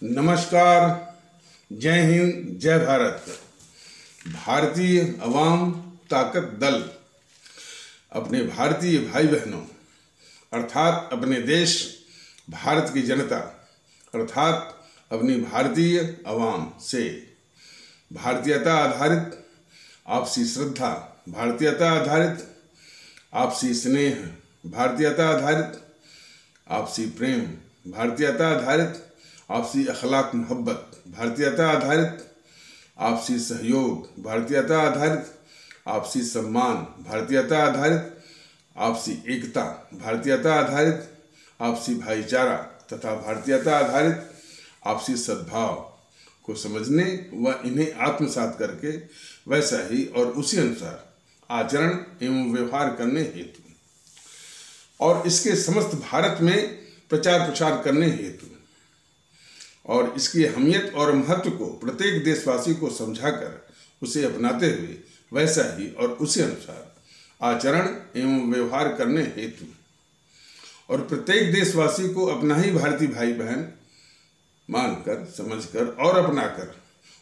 नमस्कार, जय हिंद, जय भारत। भारतीय अवाम ताकत दल अपने भारतीय भाई बहनों अर्थात अपने देश भारत की जनता अर्थात अपनी भारतीय अवाम से भारतीयता आधारित आपसी श्रद्धा, भारतीयता आधारित आपसी स्नेह, भारतीयता आधारित आपसी प्रेम, भारतीयता आधारित आपसी अखलाक मोहब्बत, भारतीयता आधारित आपसी सहयोग, भारतीयता आधारित आपसी सम्मान, भारतीयता आधारित आपसी एकता, भारतीयता आधारित आपसी भाईचारा तथा भारतीयता आधारित आपसी सद्भाव को समझने व इन्हें आत्मसात करके वैसा ही और उसी अनुसार आचरण एवं व्यवहार करने हेतु और इसके समस्त भारत में प्रचार प्रसार करने हेतु और इसकी अहमियत और महत्व को प्रत्येक देशवासी को समझाकर उसे अपनाते हुए वैसा ही और उसी अनुसार आचरण एवं व्यवहार करने हेतु और प्रत्येक देशवासी को अपना ही भारतीय भाई बहन मानकर, समझकर और अपनाकर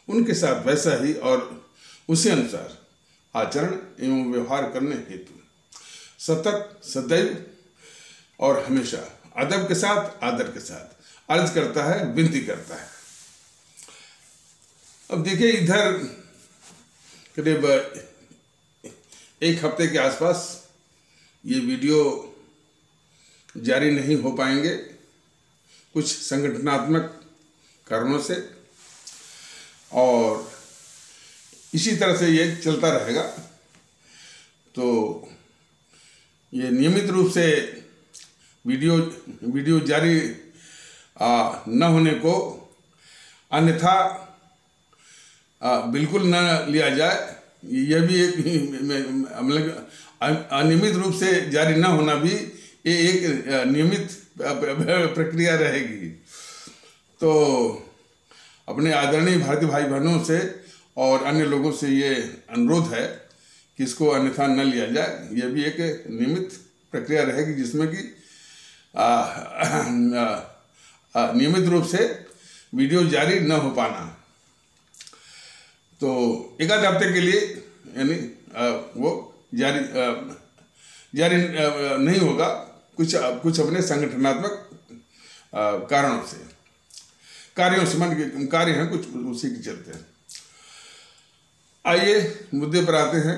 उनके साथ वैसा ही और उसी अनुसार आचरण एवं व्यवहार करने हेतु सतत, सदैव और हमेशा अदब के साथ, आदर के साथ अर्ज करता है, विनती करता है। अब देखिए, इधर करीब एक हफ्ते के आसपास ये वीडियो जारी नहीं हो पाएंगे कुछ संगठनात्मक कारणों से, और इसी तरह से ये चलता रहेगा। तो ये नियमित रूप से वीडियो जारी न होने को अन्यथा बिल्कुल न लिया जाए। यह भी एक अनियमित रूप से जारी न होना भी ये एक नियमित प्रक्रिया रहेगी। तो अपने आदरणीय भारतीय भाई बहनों से और अन्य लोगों से ये अनुरोध है कि इसको अन्यथा न लिया जाए। यह भी एक नियमित प्रक्रिया रहेगी जिसमें कि नियमित रूप से वीडियो जारी न हो पाना। तो एक आध हफ्ते के लिए यानी वो जारी नहीं होगा कुछ अपने संगठनात्मक कारणों से, कार्यों से कार्य हैं कुछ, उसी के चलते हैं। आइए मुद्दे पर आते हैं।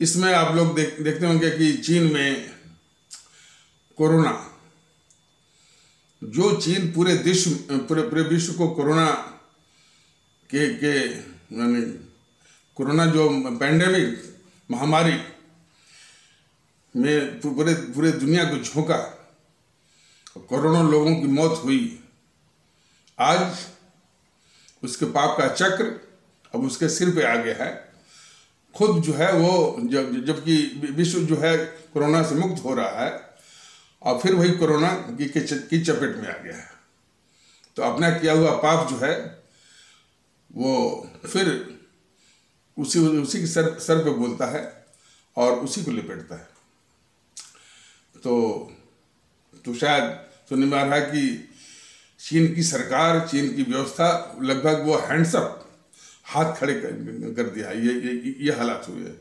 इसमें आप लोग देखते होंगे कि चीन में कोरोना, जो चीन पूरे विश्व को कोरोना के यानी कोरोना जो पैंडेमिक महामारी में पूरे दुनिया को झोंका, करोड़ों लोगों की मौत हुई। आज उसके पाप का चक्र अब उसके सिर पे आ गया है। खुद जो है वो जबकि विश्व जो है कोरोना से मुक्त हो रहा है और फिर वही कोरोना की चपेट में आ गया है। तो अपना किया हुआ पाप जो है वो फिर उसी के सर पे बोलता है और उसी को लिपेटता है। तो शायद सुनने में आ रहा है कि चीन की सरकार, चीन की व्यवस्था लगभग वो हैंड्स अप, हाथ खड़े कर दिया है। ये हालात हुए हैं,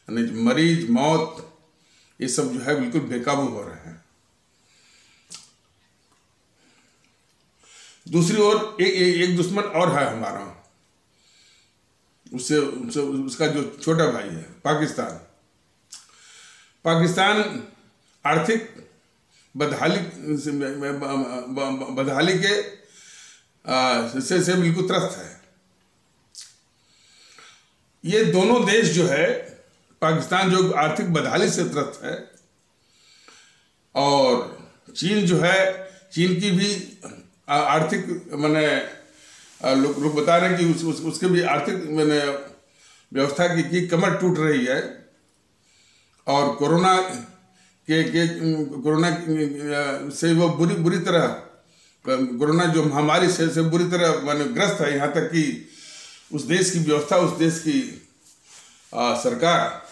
यानी मरीज, मौत, ये सब जो है बिल्कुल बेकाबू हो रहे हैं। दूसरी ओर एक दुश्मन और है हमारा, उसका जो छोटा भाई है पाकिस्तान आर्थिक बदहाली के से बिल्कुल त्रस्त है। ये दोनों देश जो है, पाकिस्तान जो आर्थिक बदहाली से त्रस्त है और चीन जो है, चीन की भी आर्थिक लोग बता रहे हैं कि उसके भी आर्थिक व्यवस्था की कमर टूट रही है। और कोरोना से वो बुरी तरह, कोरोना जो महामारी से बुरी तरह ग्रस्त है। यहाँ तक कि उस देश की व्यवस्था, उस देश की सरकार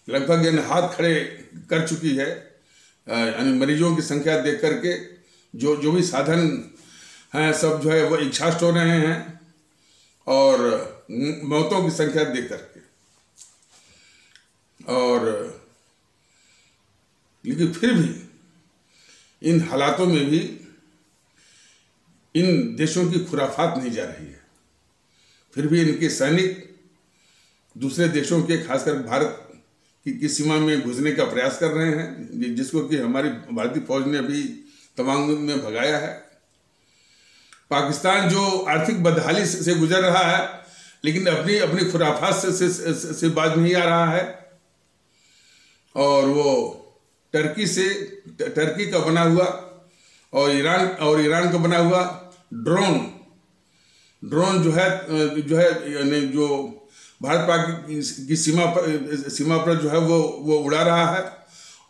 लगभग हाथ खड़े कर चुकी है। यानी मरीजों की संख्या देख करके जो भी साधन हैं सब जो है वो एग्जॉस्ट हो रहे हैं और मौतों की संख्या देख करके। और लेकिन फिर भी इन हालातों में भी इन देशों की खुराफात नहीं जा रही है। फिर भी इनके सैनिक दूसरे देशों के, खासकर भारत की सीमा में घुसने का प्रयास कर रहे हैं, जिसको कि हमारी भारतीय फौज ने अभी तवांग में भगाया है। पाकिस्तान जो आर्थिक बदहाली से गुजर रहा है, लेकिन अपनी अपनी खुराफात से बाज नहीं आ रहा है। और वो टर्की का बना हुआ और ईरान का बना हुआ ड्रोन जो है यानी जो भारत पाक की सीमा पर जो है वो उड़ा रहा है।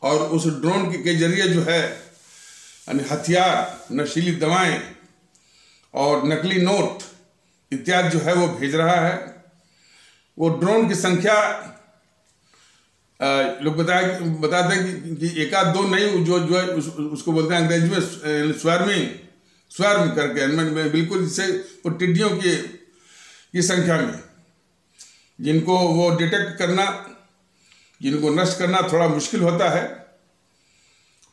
और उस ड्रोन के जरिए जो है यानी हथियार, नशीली दवाएं और नकली नोट इत्यादि जो है वो भेज रहा है। वो ड्रोन की संख्या लोग बताते हैं कि एक आध दो नहीं, जो है उसको बोलते हैं अंग्रेजी में स्वार्म करके, बिल्कुल इससे वो टिड्डियों की संख्या में, जिनको वो डिटेक्ट करना, जिनको नष्ट करना थोड़ा मुश्किल होता है।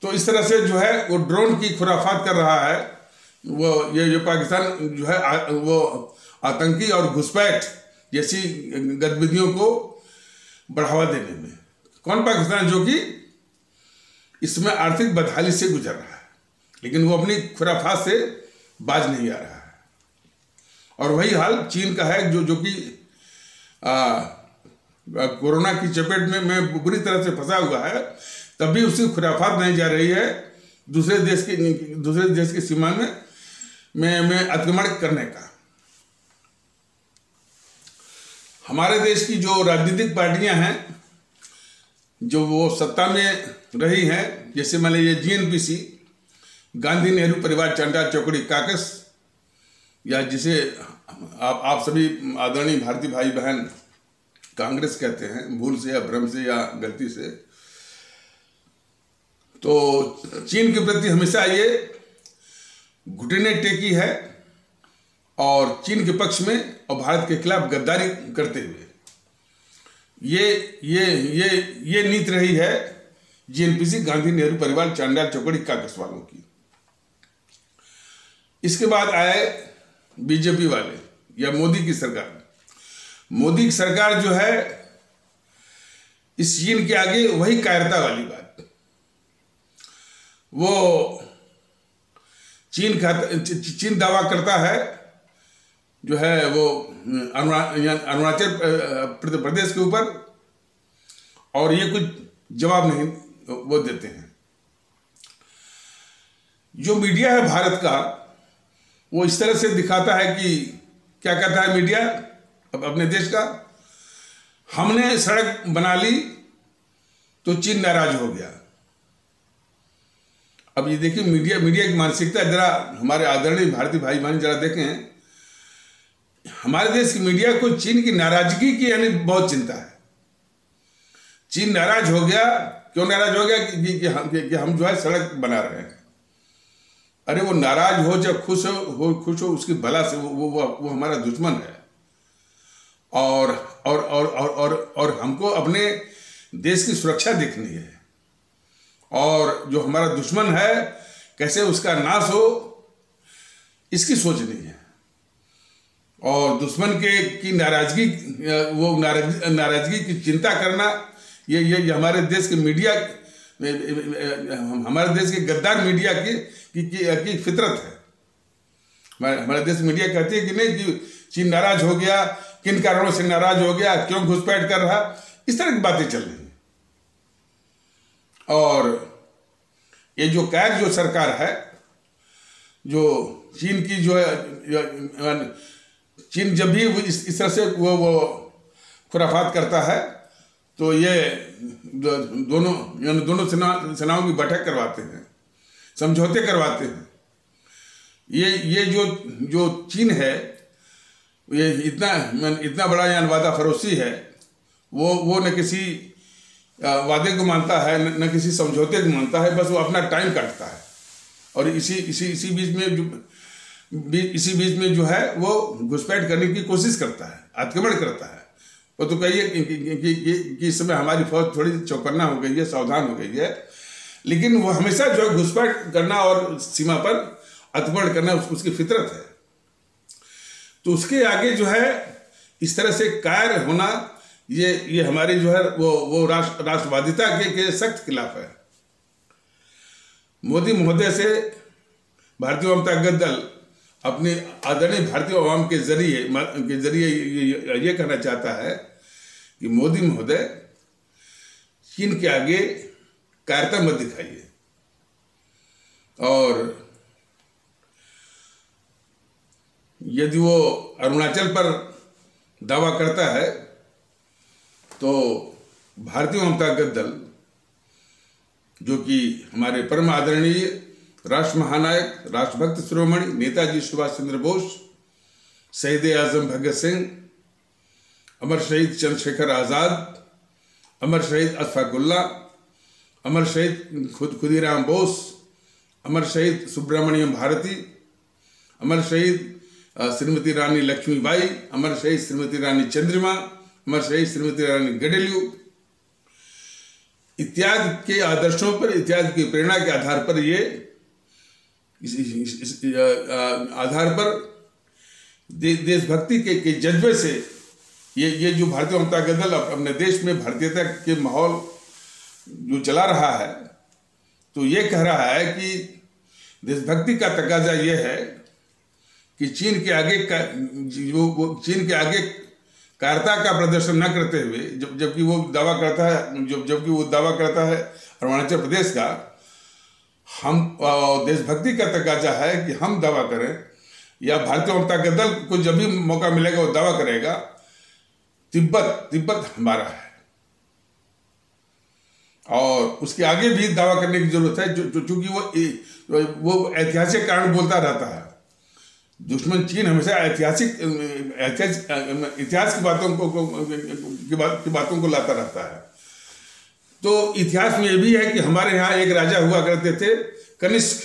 तो इस तरह से जो है वो ड्रोन की खुराफात कर रहा है। वो ये पाकिस्तान जो है वो आतंकी और घुसपैठ जैसी गतिविधियों को बढ़ावा देने में, कौन पाकिस्तान जो कि इसमें आर्थिक बदहाली से गुजर रहा है, लेकिन वो अपनी खुराफात से बाज नहीं आ रहा है। और वही हाल चीन का है, जो कि कोरोना की चपेट में बुरी तरह से फंसा हुआ है, तब भी उसकी खुराफात नहीं जा रही है दूसरे देश की सीमा में अतिक्रमण करने का। हमारे देश की जो राजनीतिक पार्टियां हैं, जो वो सत्ता में रही हैं, जैसे मान लीजिए GNPC, गांधी नेहरू परिवार चांडाल चौकड़ी काकस, या जिसे आप सभी आदरणीय भारतीय भाई बहन कांग्रेस कहते हैं, भूल से या भ्रम से या गलती से। तो चीन के प्रति हमेशा ये घुटने टेकी है और चीन के पक्ष में और भारत के खिलाफ गद्दारी करते हुए ये नीति रही है GNPC, गांधी नेहरू परिवार चांडाल चौकड़ी काकस वालों की। इसके बाद आए बीजेपी वाले या मोदी की सरकार। मोदी की सरकार जो है इस चीन के आगे वही कायरता वाली बात, वो चीन दावा करता है जो है वो अरुणाचल प्रदेश के ऊपर, और ये कुछ जवाब नहीं वो देते हैं। जो मीडिया है भारत का, वो इस तरह से दिखाता है कि क्या कहता है मीडिया अपने देश का, हमने सड़क बना ली तो चीन नाराज हो गया। अब ये देखिए मीडिया की मानसिकता जरा, हमारे आदरणीय भारतीय भाई बहन जरा देखें, हमारे देश की मीडिया को चीन की नाराजगी की यानी बहुत चिंता है। चीन नाराज हो गया, क्यों नाराज हो गया कि हम जो है सड़क बना रहे हैं। अरे वो नाराज हो जब खुश हो उसकी भला से, वो हमारा दुश्मन है। और हमको अपने देश की सुरक्षा देखनी है, और जो हमारा दुश्मन है कैसे उसका नाश हो इसकी सोचनी है। और दुश्मन की नाराजगी, वो नाराजगी की चिंता करना, ये हमारे देश के मीडिया, हमारे देश के गद्दार मीडिया की फितरत है। हमारे देश मीडिया कहती है कि नहीं कि चीन नाराज हो गया, किन कारणों से नाराज हो गया, क्यों घुसपैठ कर रहा, इस तरह की बातें चल रही हैं। और ये जो जो सरकार है, जो चीन की जो है, चीन जब भी इस तरह से वो खुराफात करता है, तो ये दोनों सेनाओं की बैठक करवाते हैं, समझौते करवाते हैं। ये जो चीन है, ये इतना बड़ा यहाँ वादा फरोशी है, वो न किसी वादे को मानता है, न किसी समझौते को मानता है, बस वो अपना टाइम काटता है। और इसी बीच इसी बीच में जो है वो घुसपैठ करने की कोशिश करता है, आक्रमण करता है। वो तो कहिए कि इस समय हमारी फौज थोड़ी चौकन्ना हो गई है, सावधान हो गई है, लेकिन वो हमेशा जो है घुसपैठ करना और सीमा पर आक्रमण करना उसकी फितरत है। तो उसके आगे जो है इस तरह से कायर होना, ये हमारी जो है वो राष्ट्रवादिता के सख्त खिलाफ है। मोदी महोदय से भारतीय आवाम ताकत दल अपने आदरणीय भारतीय आवाम के जरिए ये कहना चाहता है कि मोदी महोदय चीन के आगे कायरता मत दिखाइए, और यदि वो अरुणाचल पर दावा करता है तो भारतीय जनता दल, जो कि हमारे परम आदरणीय राष्ट्र महानायक, राष्ट्रभक्त शिरोमणि नेताजी सुभाष चंद्र बोस, शहीद आजम भगत सिंह, अमर शहीद चंद्रशेखर आज़ाद, अमर शहीद अशफाक उल्लाह, अमर शहीद खुदीराम बोस, अमर शहीद सुब्रमण्यम भारती, अमर शहीद श्रीमती रानी लक्ष्मीबाई, अमर शहीद श्रीमती रानी चंद्रिमा, अमर शहीद श्रीमती रानी गडेलियू इत्यादि के आदर्शों पर, इत्यादि की प्रेरणा के आधार पर आधार पर देशभक्ति के जज्बे से ये जो भारतीय जनता दल अपने देश में भारतीयता के माहौल जो चला रहा है, तो ये कह रहा है कि देशभक्ति का तकाजा ये है कि चीन के आगे कायरता का प्रदर्शन न करते हुए, जबकि वो दावा करता है अरुणाचल प्रदेश का, हम देशभक्ति का तकाजा है कि हम दावा करें, या भारतीय जनता दल को जब भी मौका मिलेगा वो दावा करेगा तिब्बत हमारा है, और उसके आगे भी दावा करने की जरूरत है, चूंकि वो ऐतिहासिक कारण बोलता रहता है। दुश्मन चीन हमेशा इतिहास की बातों को लाता रहता है। तो इतिहास में ये भी है कि हमारे यहाँ एक राजा हुआ करते थे कनिष्क,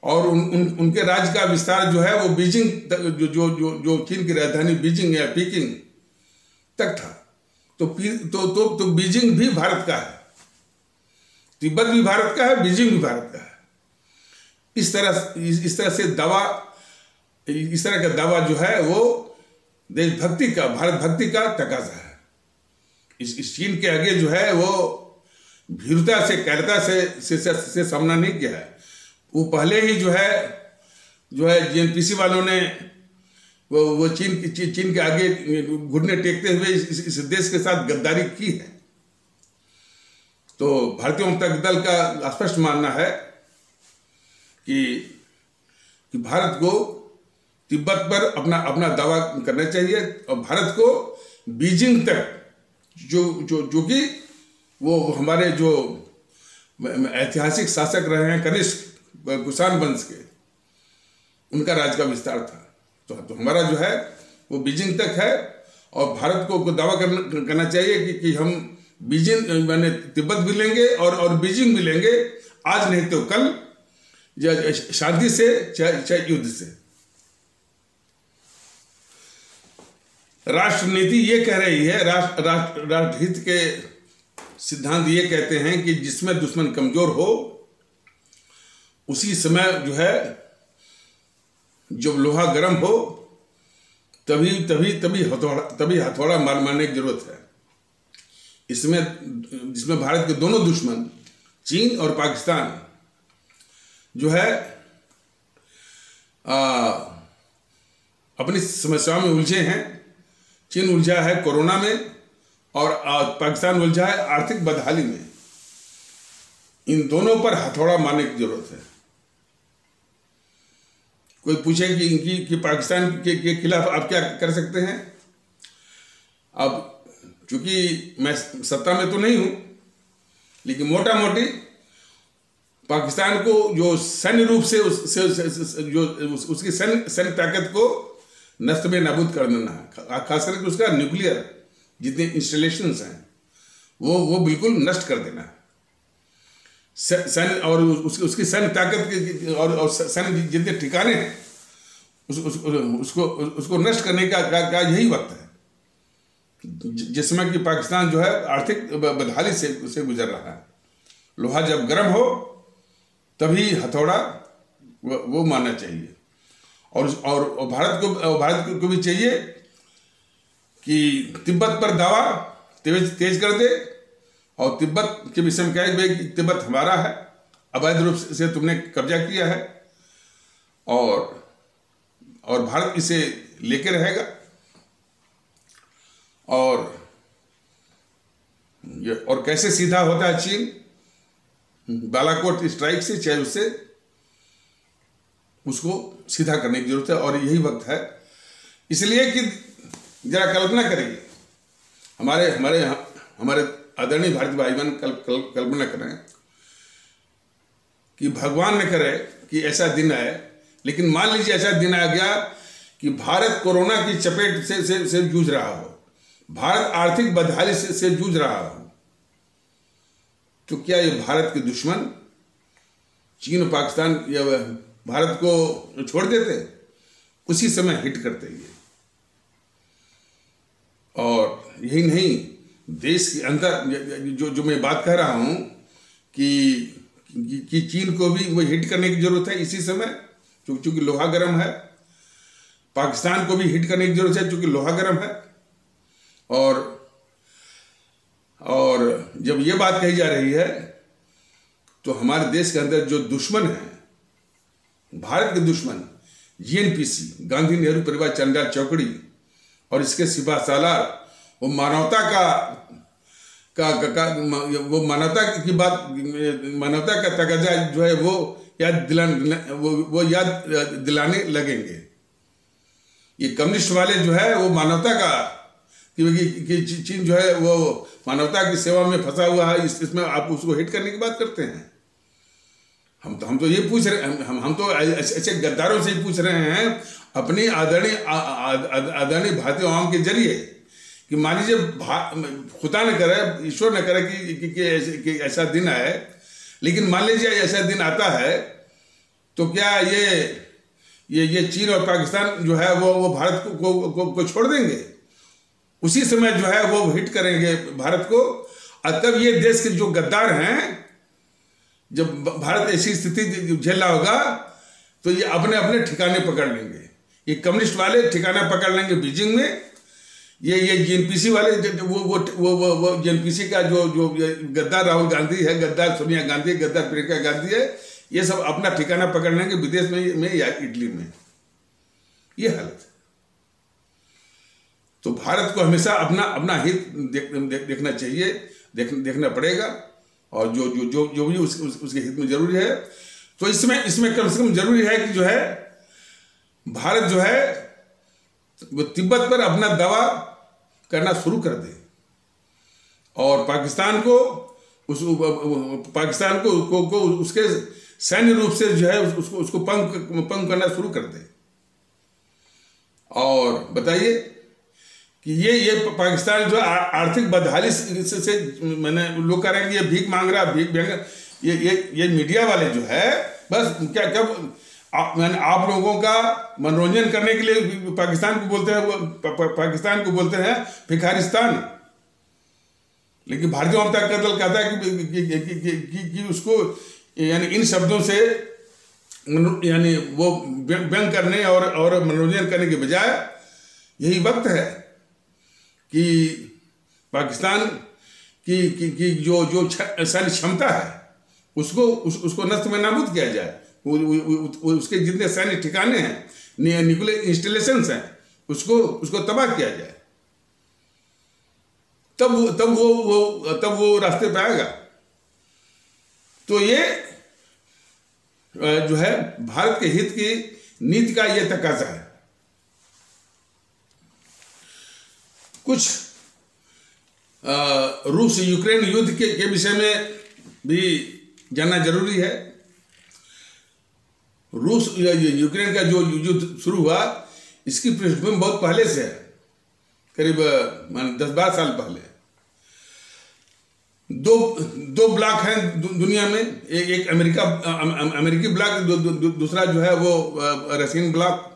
और उनके राज्य का विस्तार जो है वो बीजिंग तक, जो चीन की राजधानी बीजिंग या पीकिंग तक था। तो बीजिंग भी भारत का है, तिब्बत भी भारत का है, बीजिंग भी भारत का है। इस तरह का दावा जो है वो देशभक्ति का, भारत भक्ति का तकाजा है। इस चीन के आगे जो है वो भीरुता से, कायरता से सामना नहीं किया है। वो पहले ही जो है जीएनपीसी वालों ने वो चीन के आगे घुटने टेकते हुए इस देश के साथ गद्दारी की है। तो भारतीय जनता दल का स्पष्ट मानना है कि भारत को तिब्बत पर अपना दावा करना चाहिए, और भारत को बीजिंग तक, जो कि वो हमारे जो ऐतिहासिक शासक रहे हैं कनिष्क कुषाण वंश के, उनका राज्य का विस्तार था। तो हमारा जो है वो बीजिंग तक है, और भारत को दावा करना चाहिए कि हम बीजिंग मैंने तिब्बत भी लेंगे और बीजिंग भी लेंगे, आज नहीं तो कल, शांति से चाहे युद्ध से। राष्ट्र नीति ये कह रही है, राष्ट्रहित के सिद्धांत ये कहते हैं कि जिसमें दुश्मन कमजोर हो उसी समय जो है, जब लोहा गर्म हो तभी हथौड़ा मारने की जरूरत है। जिसमें भारत के दोनों दुश्मन चीन और पाकिस्तान जो है अपनी समस्याओं में उलझे हैं। चीन उलझा है कोरोना में, और पाकिस्तान उलझा है आर्थिक बदहाली में। इन दोनों पर हथौड़ा मारने की जरूरत है। कोई पूछे कि पाकिस्तान के खिलाफ आप क्या कर सकते हैं? अब चूंकि मैं सत्ता में तो नहीं हूं, लेकिन मोटा मोटी पाकिस्तान को जो सैन्य रूप से उसकी सैन्य ताकत को नष्ट में नाबूद कर देना है, खास करके उसका न्यूक्लियर जितने इंस्टॉलेशंस हैं वो बिल्कुल नष्ट कर देना है। सैन्य और उसकी सैन्य ताकत और सैन्य जितने ठिकाने हैं उसको नष्ट करने का यही वक्त है, जिसमें कि पाकिस्तान जो है आर्थिक बदहाली से गुजर रहा है। लोहा जब गर्म हो तभी हथौड़ा वो मानना चाहिए। और भारत को भी चाहिए कि तिब्बत पर दावा तेज कर दे, और तिब्बत के विषय में कहे कि तिब्बत हमारा है, अवैध रूप से तुमने कब्जा किया है, और भारत इसे लेके रहेगा। और कैसे सीधा होता है चीन, बालाकोट स्ट्राइक से, चाहे उससे उसको सीधा करने की जरूरत है। और यही वक्त है, इसलिए कि जरा कल्पना करिए, हमारे आदरणीय भारतीय भाई बहन कल्पना करें कि भगवान न करे कि ऐसा दिन आए, लेकिन मान लीजिए ऐसा दिन आ गया कि भारत कोरोना की चपेट से जूझ रहा हो, भारत आर्थिक बदहाली से जूझ रहा हो, तो क्या ये भारत के दुश्मन चीन और पाकिस्तान या भारत को छोड़ देते? उसी समय हिट करते ये। और यही नहीं, देश के अंदर जो मैं बात कह रहा हूं कि चीन को भी वो हिट करने की जरूरत है इसी समय, क्योंकि लोहा गर्म है। पाकिस्तान को भी हिट करने की जरूरत है क्योंकि लोहा गर्म है। और जब ये बात कही जा रही है तो हमारे देश के अंदर जो दुश्मन है, भारत के दुश्मन जीएनपीसी, गांधी नेहरू परिवार चंडाल चौकड़ी और इसके सिपा सालार, वो मानवता वो मानवता की बात, मानवता का तकाजा जो है वो याद दिलाने लगेंगे। ये कम्युनिस्ट वाले जो है वो मानवता का कि चीन जो है वो मानवता की सेवा में फंसा हुआ है, इसमें आप उसको हिट करने की बात करते हैं। हम तो ये पूछ रहे, हम तो ऐसे गद्दारों से ही पूछ रहे हैं अपनी आदरणीय भारतीय आवाम के जरिए कि मान लीजिए खुदा न करे, ईश्वर न करे कि ऐसा दिन आए, लेकिन मान लीजिए ऐसा दिन आता है तो क्या ये चीन और पाकिस्तान जो है वो भारत को छोड़ देंगे? उसी समय जो है वो हिट करेंगे भारत को। और तब ये देश के जो गद्दार हैं, जब भारत ऐसी स्थिति झेल रहा होगा तो ये अपने अपने ठिकाने पकड़ लेंगे। ये कम्युनिस्ट वाले ठिकाना पकड़ लेंगे बीजिंग में, ये जीएनपीसी वाले वो जीएनपीसी का जो गद्दार राहुल गांधी है, गद्दार सोनिया गांधी है, गद्दार प्रियंका गांधी है, ये सब अपना ठिकाना पकड़ लेंगे विदेश में या इटली में। ये हालत। तो भारत को हमेशा अपना हित देखना चाहिए, देखना पड़ेगा, और जो भी उसके हित में जरूरी है। तो इसमें कम से कम जरूरी है कि जो है भारत जो है वो तिब्बत पर अपना दावा करना शुरू कर दे, और पाकिस्तान को उसके सैन्य रूप से जो है उसको पंग करना शुरू कर दे। और बताइए कि ये पाकिस्तान जो आर्थिक बदहाली से मैंने लोग कह रहे हैं कि ये भीख मांग रहा, ये मीडिया वाले जो है बस क्या मैंने आप लोगों का मनोरंजन करने के लिए पाकिस्तान को बोलते हैं भिखारिस्तान। लेकिन भारतीय जनता दल कहता है कि उसको यानी इन शब्दों से यानी वो व्यंग करने और मनोरंजन करने के बजाय यही वक्त है कि पाकिस्तान की जो सैन्य क्षमता है उसको नष्ट में नाबूद किया जाए। उसके जितने सैन्य ठिकाने हैं, न्यूक्लियर इंस्टॉलेशंस हैं, उसको तबाह किया जाए। तब वो रास्ते पे आएगा। तो ये जो है भारत के हित की नीति का ये तकाजा है। कुछ रूस यूक्रेन युद्ध के विषय में भी जानना जरूरी है। रूस यूक्रेन का जो युद्ध शुरू हुआ, इसकी पृष्ठभूमि बहुत पहले से है, करीब 10-12 साल पहले। दो ब्लॉक हैं दुनिया में, एक अमेरिकी ब्लॉक, दूसरा जो है वो रशियन ब्लॉक।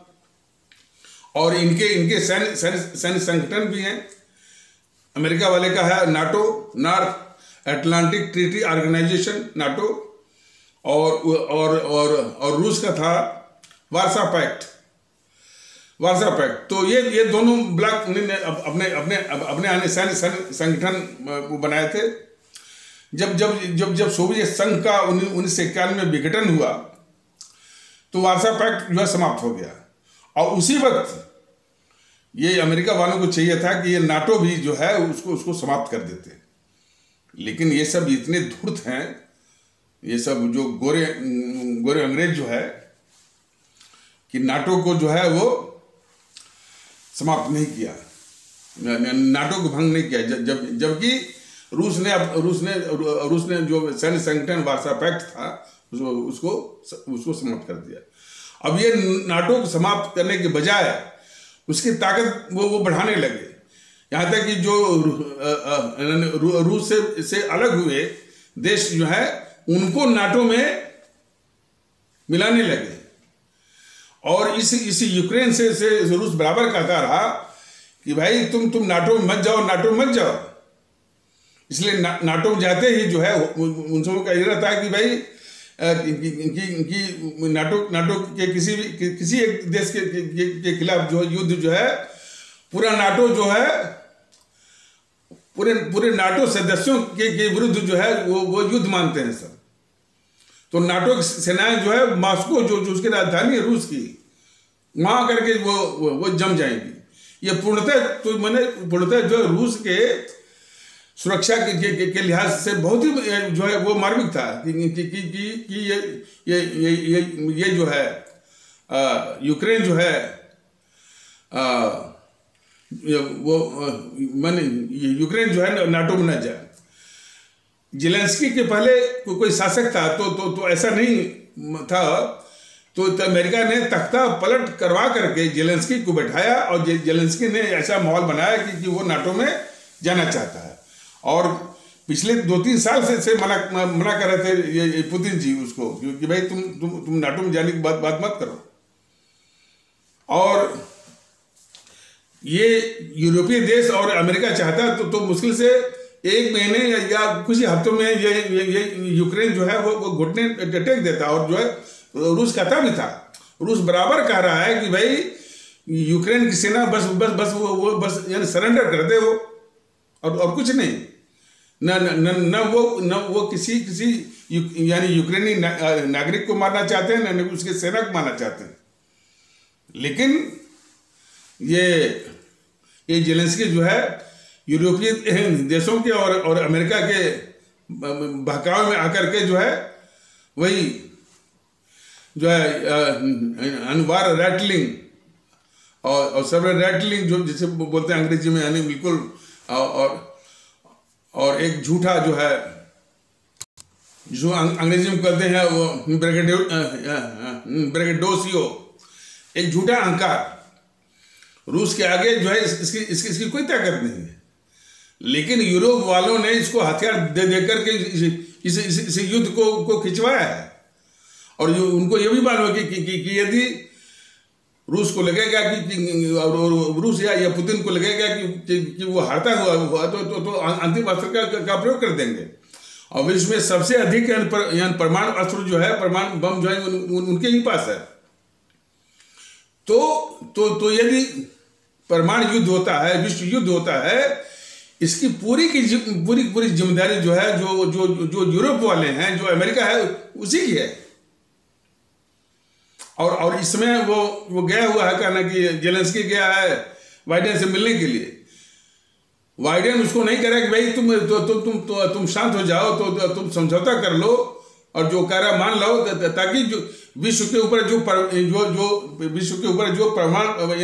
और इनके इनके सैन्य संगठन भी हैं। अमेरिका वाले का है NATO, North Atlantic Treaty Organization NATO, और रूस का था वार्सा पैक्ट। तो ये दोनों ब्लॉक ने अपने अपने अपने आने सैन्य संगठन बनाए थे। जब सोवियत संघ का 1991 में विघटन हुआ तो वार्सा पैक्ट जो है समाप्त हो गया, और उसी वक्त ये अमेरिका वालों को चाहिए था कि ये नाटो भी जो है उसको समाप्त कर देते, लेकिन ये सब इतने धूर्त हैं, ये सब जो गोरे अंग्रेज जो है कि नाटो को जो है वो समाप्त नहीं किया, नाटो को भंग नहीं किया। जबकि रूस ने जो सैन्य संगठन वार्सा पैक्ट था उसको समाप्त कर दिया। अब ये नाटो को समाप्त करने के बजाय उसकी ताकत वो बढ़ाने लगे, यहाँ तक कि जो रूस से अलग हुए देश जो है उनको नाटो में मिलाने लगे। और इस यूक्रेन से रूस बराबर कहता रहा कि भाई तुम नाटो में मत जाओ। इसलिए नाटो में जाते ही जो है उन सबों का ये रहता है कि भाई कि नाटो के किसी एक देश के खिलाफ जो युद्ध जो है पूरा नाटो जो है पूरे नाटो सदस्यों के विरुद्ध जो है वो युद्ध मानते हैं सब। तो नाटो की सेनाएं जो है मॉस्को जो उसकी राजधानी है रूस की, वहां करके वो जम जाएंगी। ये पूर्णतः जो रूस के सुरक्षा के लिहाज से बहुत ही जो है वो मार्मिक था कि ये जो है यूक्रेन जो है यूक्रेन जो है नाटो में न जाए। जेलेंस्की के पहले कोई शासक था तो ऐसा नहीं था, तो अमेरिका ने तख्ता पलट करवा करके जेलेंस्की को बैठाया और जेलेंस्की ने ऐसा माहौल बनाया कि वो नाटो में जाना चाहता है। और पिछले 2-3 साल से मना कर रहे थे ये पुतिन जी उसको कि भाई तुम नाटो में जाने की बात मत करो। और ये यूरोपीय देश और अमेरिका चाहता तो मुश्किल से 1 महीने या कुछ ही हफ्तों में ये यूक्रेन जो है वो घुटने टेक देता। और जो है रूस कहता भी था, रूस बराबर कह रहा है कि भाई यूक्रेन की सेना बस यानी सरेंडर कर दे वो, और कुछ नहीं। न वो किसी यानी यूक्रेनी नागरिक को मारना चाहते हैं, न उसके सेना को मारना चाहते हैं। लेकिन ये जेलेंस्की जो है यूरोपीय देशों के और अमेरिका के बहकावे में आकर के जो है वही जो है अनवार रैटलिंग और सब रैटलिंग जो जिसे बोलते हैं अंग्रेजी में, यानी बिल्कुल और एक झूठा जो है जो अंग्रेजी में कहते हैं वो ब्रेगेडोसियो, एक झूठा अहंकार। रूस के आगे जो है इसकी कोई ताकत नहीं है। लेकिन यूरोप वालों ने इसको हथियार दे करके इस युद्ध को खिंचवाया है। और उनको ये भी मालूम है कि यदि रूस को लगेगा कि रूस या पुतिन को लगेगा कि वो हारता हुआ तो अंतिम अस्त्र का प्रयोग कर देंगे। और विश्व में सबसे अधिक परमाणु अस्त्र जो है, परमाणु बम जो है उनके ही पास है। तो यदि परमाणु युद्ध होता है, विश्व युद्ध होता है, इसकी पूरी जिम्मेदारी जो है जो यूरोप वाले हैं, जो अमेरिका है, उसी की है। और इसमें वो गया हुआ है, कहना कि जेलेंस्की गया है बाइडेन से मिलने के लिए। बाइडेन उसको नहीं कह रहा कि भाई तुम शांत हो जाओ, तो तुम समझौता कर लो और जो कह रहा मान लो, ताकि जो विश्व के ऊपर जो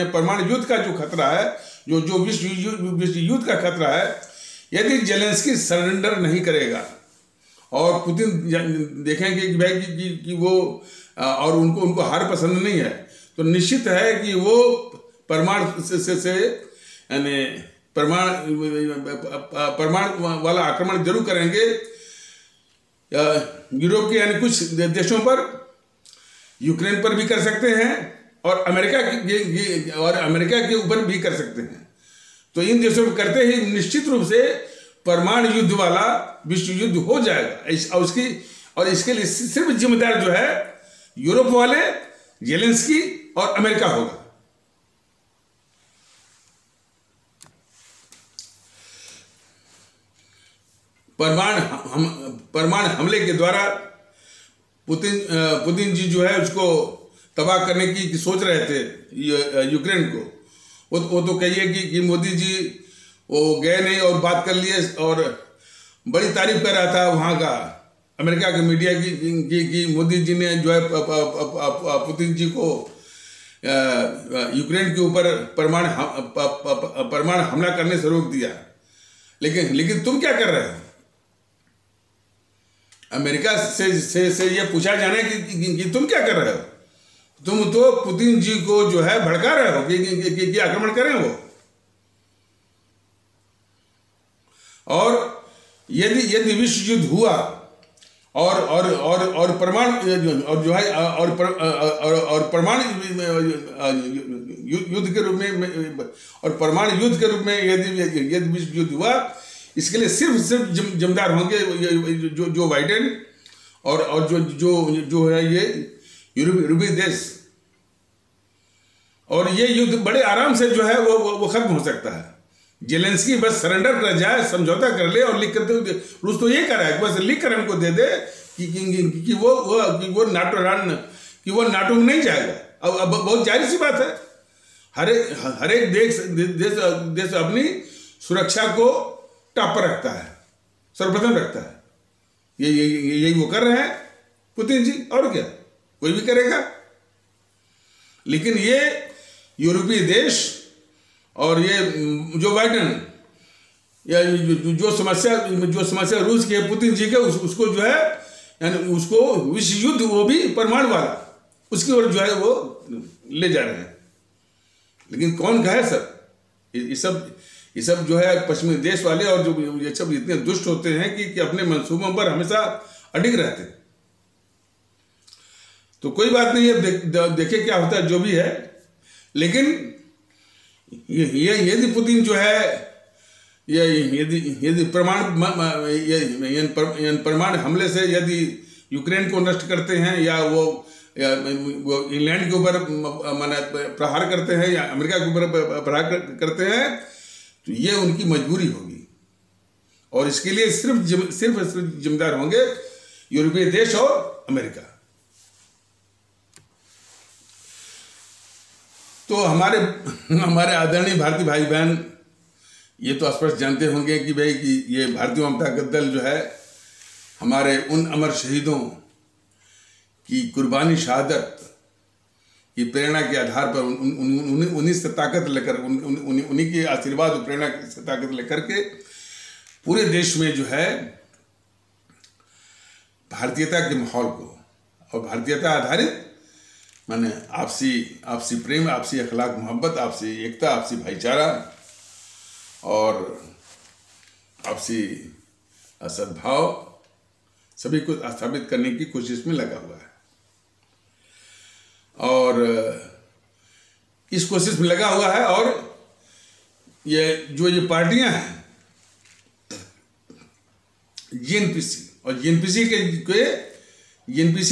परमाणु युद्ध का जो खतरा है, जो विश्व युद्ध का खतरा है, यदि जेलेंस्की सरेंडर नहीं करेगा और पुतिन देखेंगे कि भाई कि वो और उनको हार पसंद नहीं है, तो निश्चित है कि वो परमाणु से यानी परमाणु वाला आक्रमण जरूर करेंगे यूरोप के यानी कुछ देशों पर, यूक्रेन पर भी कर सकते हैं और अमेरिका के ऊपर भी कर सकते हैं। तो इन देशों में करते ही निश्चित रूप से परमाणु युद्ध वाला विश्व युद्ध हो जाएगा। और इसके लिए सिर्फ जिम्मेदार जो है यूरोप वाले, जेलेंस्की और अमेरिका होगा। परमाणु हमले के द्वारा पुतिन जी जो है उसको तबाह करने की सोच रहे थे यूक्रेन को। वो तो कहिए कि मोदी जी वो गए नहीं और बात कर लिए और बड़ी तारीफ कर रहा था वहाँ का अमेरिका के मीडिया की मोदी जी ने जो है पुतिन जी को यूक्रेन के ऊपर परमाणु हमला करने से रोक दिया। लेकिन तुम क्या कर रहे हो? अमेरिका से ये पूछा जाना कि तुम क्या कर रहे हो? तुम तो पुतिन जी को जो है भड़का रहे हो कि आक्रमण करें वो। और यदि विश्व युद्ध हुआ और परमाणु युद्ध के रूप में यदि विश्व युद्ध हुआ, इसके लिए सिर्फ जिम्मेदार होंगे जो बाइडेन और जो है ये यूरोपीय देश। और ये युद्ध बड़े आराम से जो है वो खत्म हो सकता है। जेलेंस्की बस सरेंडर कर जाए, समझौता कर ले और लिख कर, रूस तो ये कर रहा है बस लिख कर हमको दे दे कि वो नाटो में नहीं जाएगा। अब बहुत जाहिर सी बात है, हर एक देश अपनी सुरक्षा को टॉप पर रखता है, सर्वप्रथम रखता है। यही वो कर रहे हैं पुतिन जी, और क्या कोई भी करेगा। लेकिन ये यूरोपीय देश और ये जो बाइडेन या जो समस्या रूस के पुतिन जी के उसको जो है यानी उसको विश्व युद्ध, वो भी परमाणु वाला, उसकी ओर जो है वो ले जा रहे हैं। लेकिन कौन कहे सर ये सब जो है पश्चिमी देश वाले और जो ये सब इतने दुष्ट होते हैं कि अपने मंसूबों पर हमेशा अडिग रहते हैं। तो कोई बात नहीं है, देखे क्या होता है जो भी है। लेकिन यदि पुतिन जो है यदि परमाणु हमले से यदि यूक्रेन को नष्ट करते हैं या वो इंग्लैंड के ऊपर प्रहार करते हैं या अमेरिका के ऊपर प्रहार करते हैं, तो ये उनकी मजबूरी होगी। और इसके लिए सिर्फ जिम्मेदार होंगे यूरोपीय देश और अमेरिका। तो हमारे आदरणीय भारतीय भाई बहन ये तो स्पष्ट जानते होंगे कि भाई कि ये भारतीय जनता दल जो है हमारे उन अमर शहीदों की कुर्बानी, शहादत की प्रेरणा के आधार पर उन्हीं से ताकत लेकर, उन्हीं के आशीर्वाद और प्रेरणा से ताकत लेकर के पूरे देश में जो है भारतीयता के माहौल को और भारतीयता आधारित माने आपसी प्रेम, आपसी अखलाक मोहब्बत, आपसी एकता, आपसी भाईचारा और आपसी सद्भाव सभी को स्थापित करने की कोशिश में लगा हुआ है। और इस कोशिश में लगा हुआ है। और ये पार्टियां हैं जीएनपीसी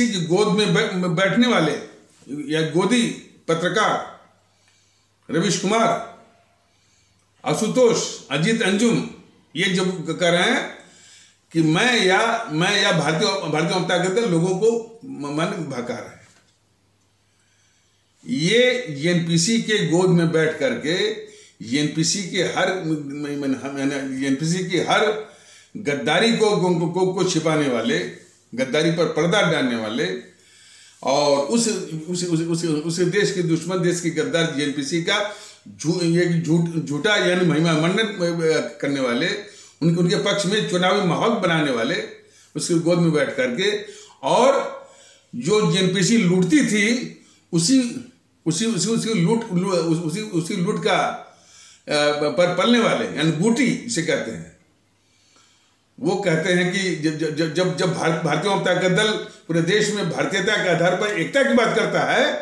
की गोद में बैठने वाले या गोदी पत्रकार रवीश कुमार, आशुतोष, अजीत अंजुम, ये जो कह रहे हैं कि मैं या भारतीय जनता दल लोगों को मन भड़का रहे हैं। ये जीएनपीसी के गोद में बैठ करके जीएनपीसी के हर गद्दारी को छिपाने वाले, गद्दारी पर पर्दा डालने वाले और उस देश के दुश्मन, देश के गद्दार जीएनपीसी का झूठा यानी महिमा मंडन करने वाले, उनके पक्ष में चुनावी माहौल बनाने वाले उसके गोद में बैठ करके, और जो जीएनपीसी लूटती थी उसी लूट का पर पलने वाले यानी बूटी जिसे कहते हैं। वो कहते हैं कि जब भारतीय जनता दल पूरे देश में भारतीयता के आधार पर एकता की बात करता है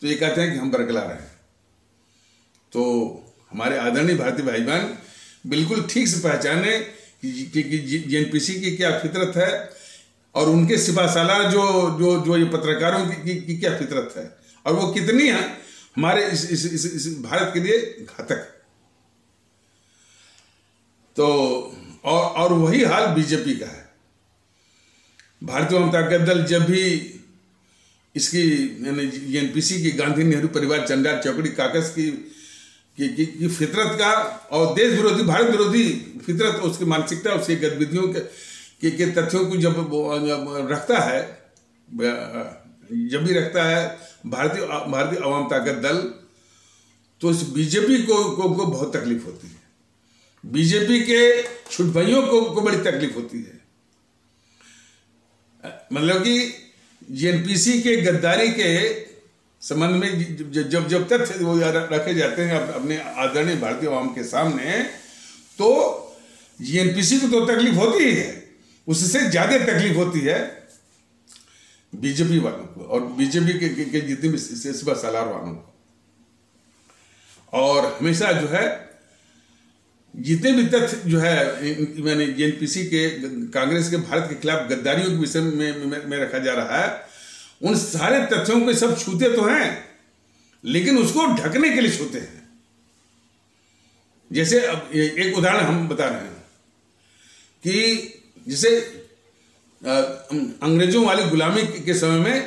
तो ये कहते हैं कि हम बरकरार हैं। तो हमारे आदरणीय भारतीय भाई बहन बिल्कुल ठीक से पहचाने कि जेएनपीसी की क्या फितरत है और उनके सिपाहसालार जो जो जो ये पत्रकारों की क्या फितरत है और वो कितनी है हमारे इस भारत के लिए घातक है। तो और वही हाल बीजेपी का है। भारतीय जनता दल जब भी इसकी यानी जेएनपीसी की गांधी नेहरू परिवार चंडाल चौकड़ी काकस की फितरत का और देश विरोधी भारत विरोधी फितरत उसकी मानसिकता उसकी गतिविधियों के तथ्यों को जब रखता है, जब भी रखता है भारतीय अवाम ताकत दल, तो इस बीजेपी को बहुत तकलीफ होती है। बीजेपी के छुटभइयों को बड़ी तकलीफ होती है। मतलब कि जेएनपीसी के गद्दारी के संबंध में जब तथ्य वो रखे जाते हैं अपने आदरणीय भारतीय अवाम के सामने, तो जेएनपीसी को तो तकलीफ होती ही है, उससे ज्यादा तकलीफ होती है बीजेपी वालों को और बीजेपी के जितने भी सिपाहसालार वालों को। और हमेशा जो है जितने भी तथ्य जो है मैंने जेएनपीसी के कांग्रेस के भारत के खिलाफ गद्दारियों के विषय में रखा जा रहा है, उन सारे तथ्यों को सब छूते तो हैं लेकिन उसको ढकने के लिए छूते हैं। जैसे अब एक उदाहरण हम बता रहे हैं कि जैसे अंग्रेजों वाली गुलामी के समय में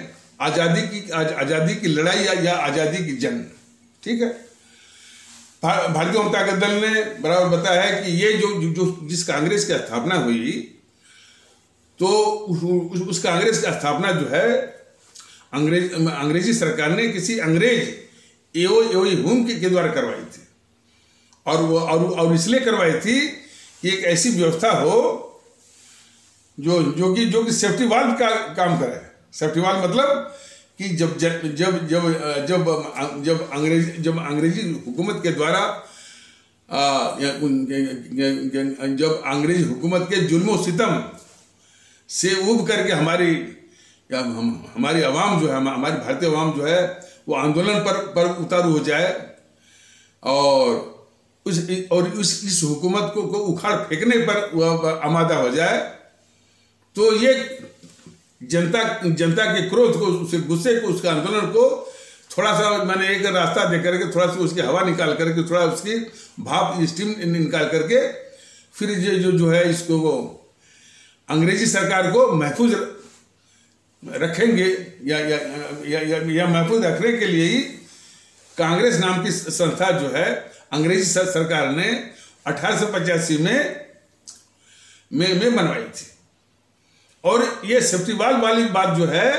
आजादी की लड़ाई या आजादी की जंग, ठीक है, भारतीय जनता दल ने बराबर बताया है कि ये जो जिस कांग्रेस की स्थापना हुई, तो उस कांग्रेस की स्थापना जो है अंग्रेजी सरकार ने किसी अंग्रेज एओ हुम के द्वारा करवाई थी। और इसलिए करवाई थी कि एक ऐसी व्यवस्था हो जो कि सेफ्टी वाल्व का काम करे। सेफ्टी वाल्व मतलब कि जब अंग्रेजी हुकूमत के द्वारा जब अंग्रेजी हुकूमत के जुल्म सितम से उब करके हमारी आवाम जो है, हमारी भारतीय आवाम जो है वो आंदोलन पर उतारू हो जाए और इस हुकूमत को उखाड़ फेंकने पर आमादा हो जाए, तो ये जनता के क्रोध को, उसके गुस्से को, उसके आंदोलन को थोड़ा सा मैंने एक रास्ता दे करके थोड़ा सा उसकी हवा निकाल करके थोड़ा उसकी भाप स्टीम निकाल करके फिर ये जो है इसको वो अंग्रेजी सरकार को महफूज रखेंगे या महफूज रखने के लिए ही कांग्रेस नाम की संस्था जो है अंग्रेजी सरकार ने 1885 में बनवाई थी। और ये सेफ्टी वाल्व वाली बात जो है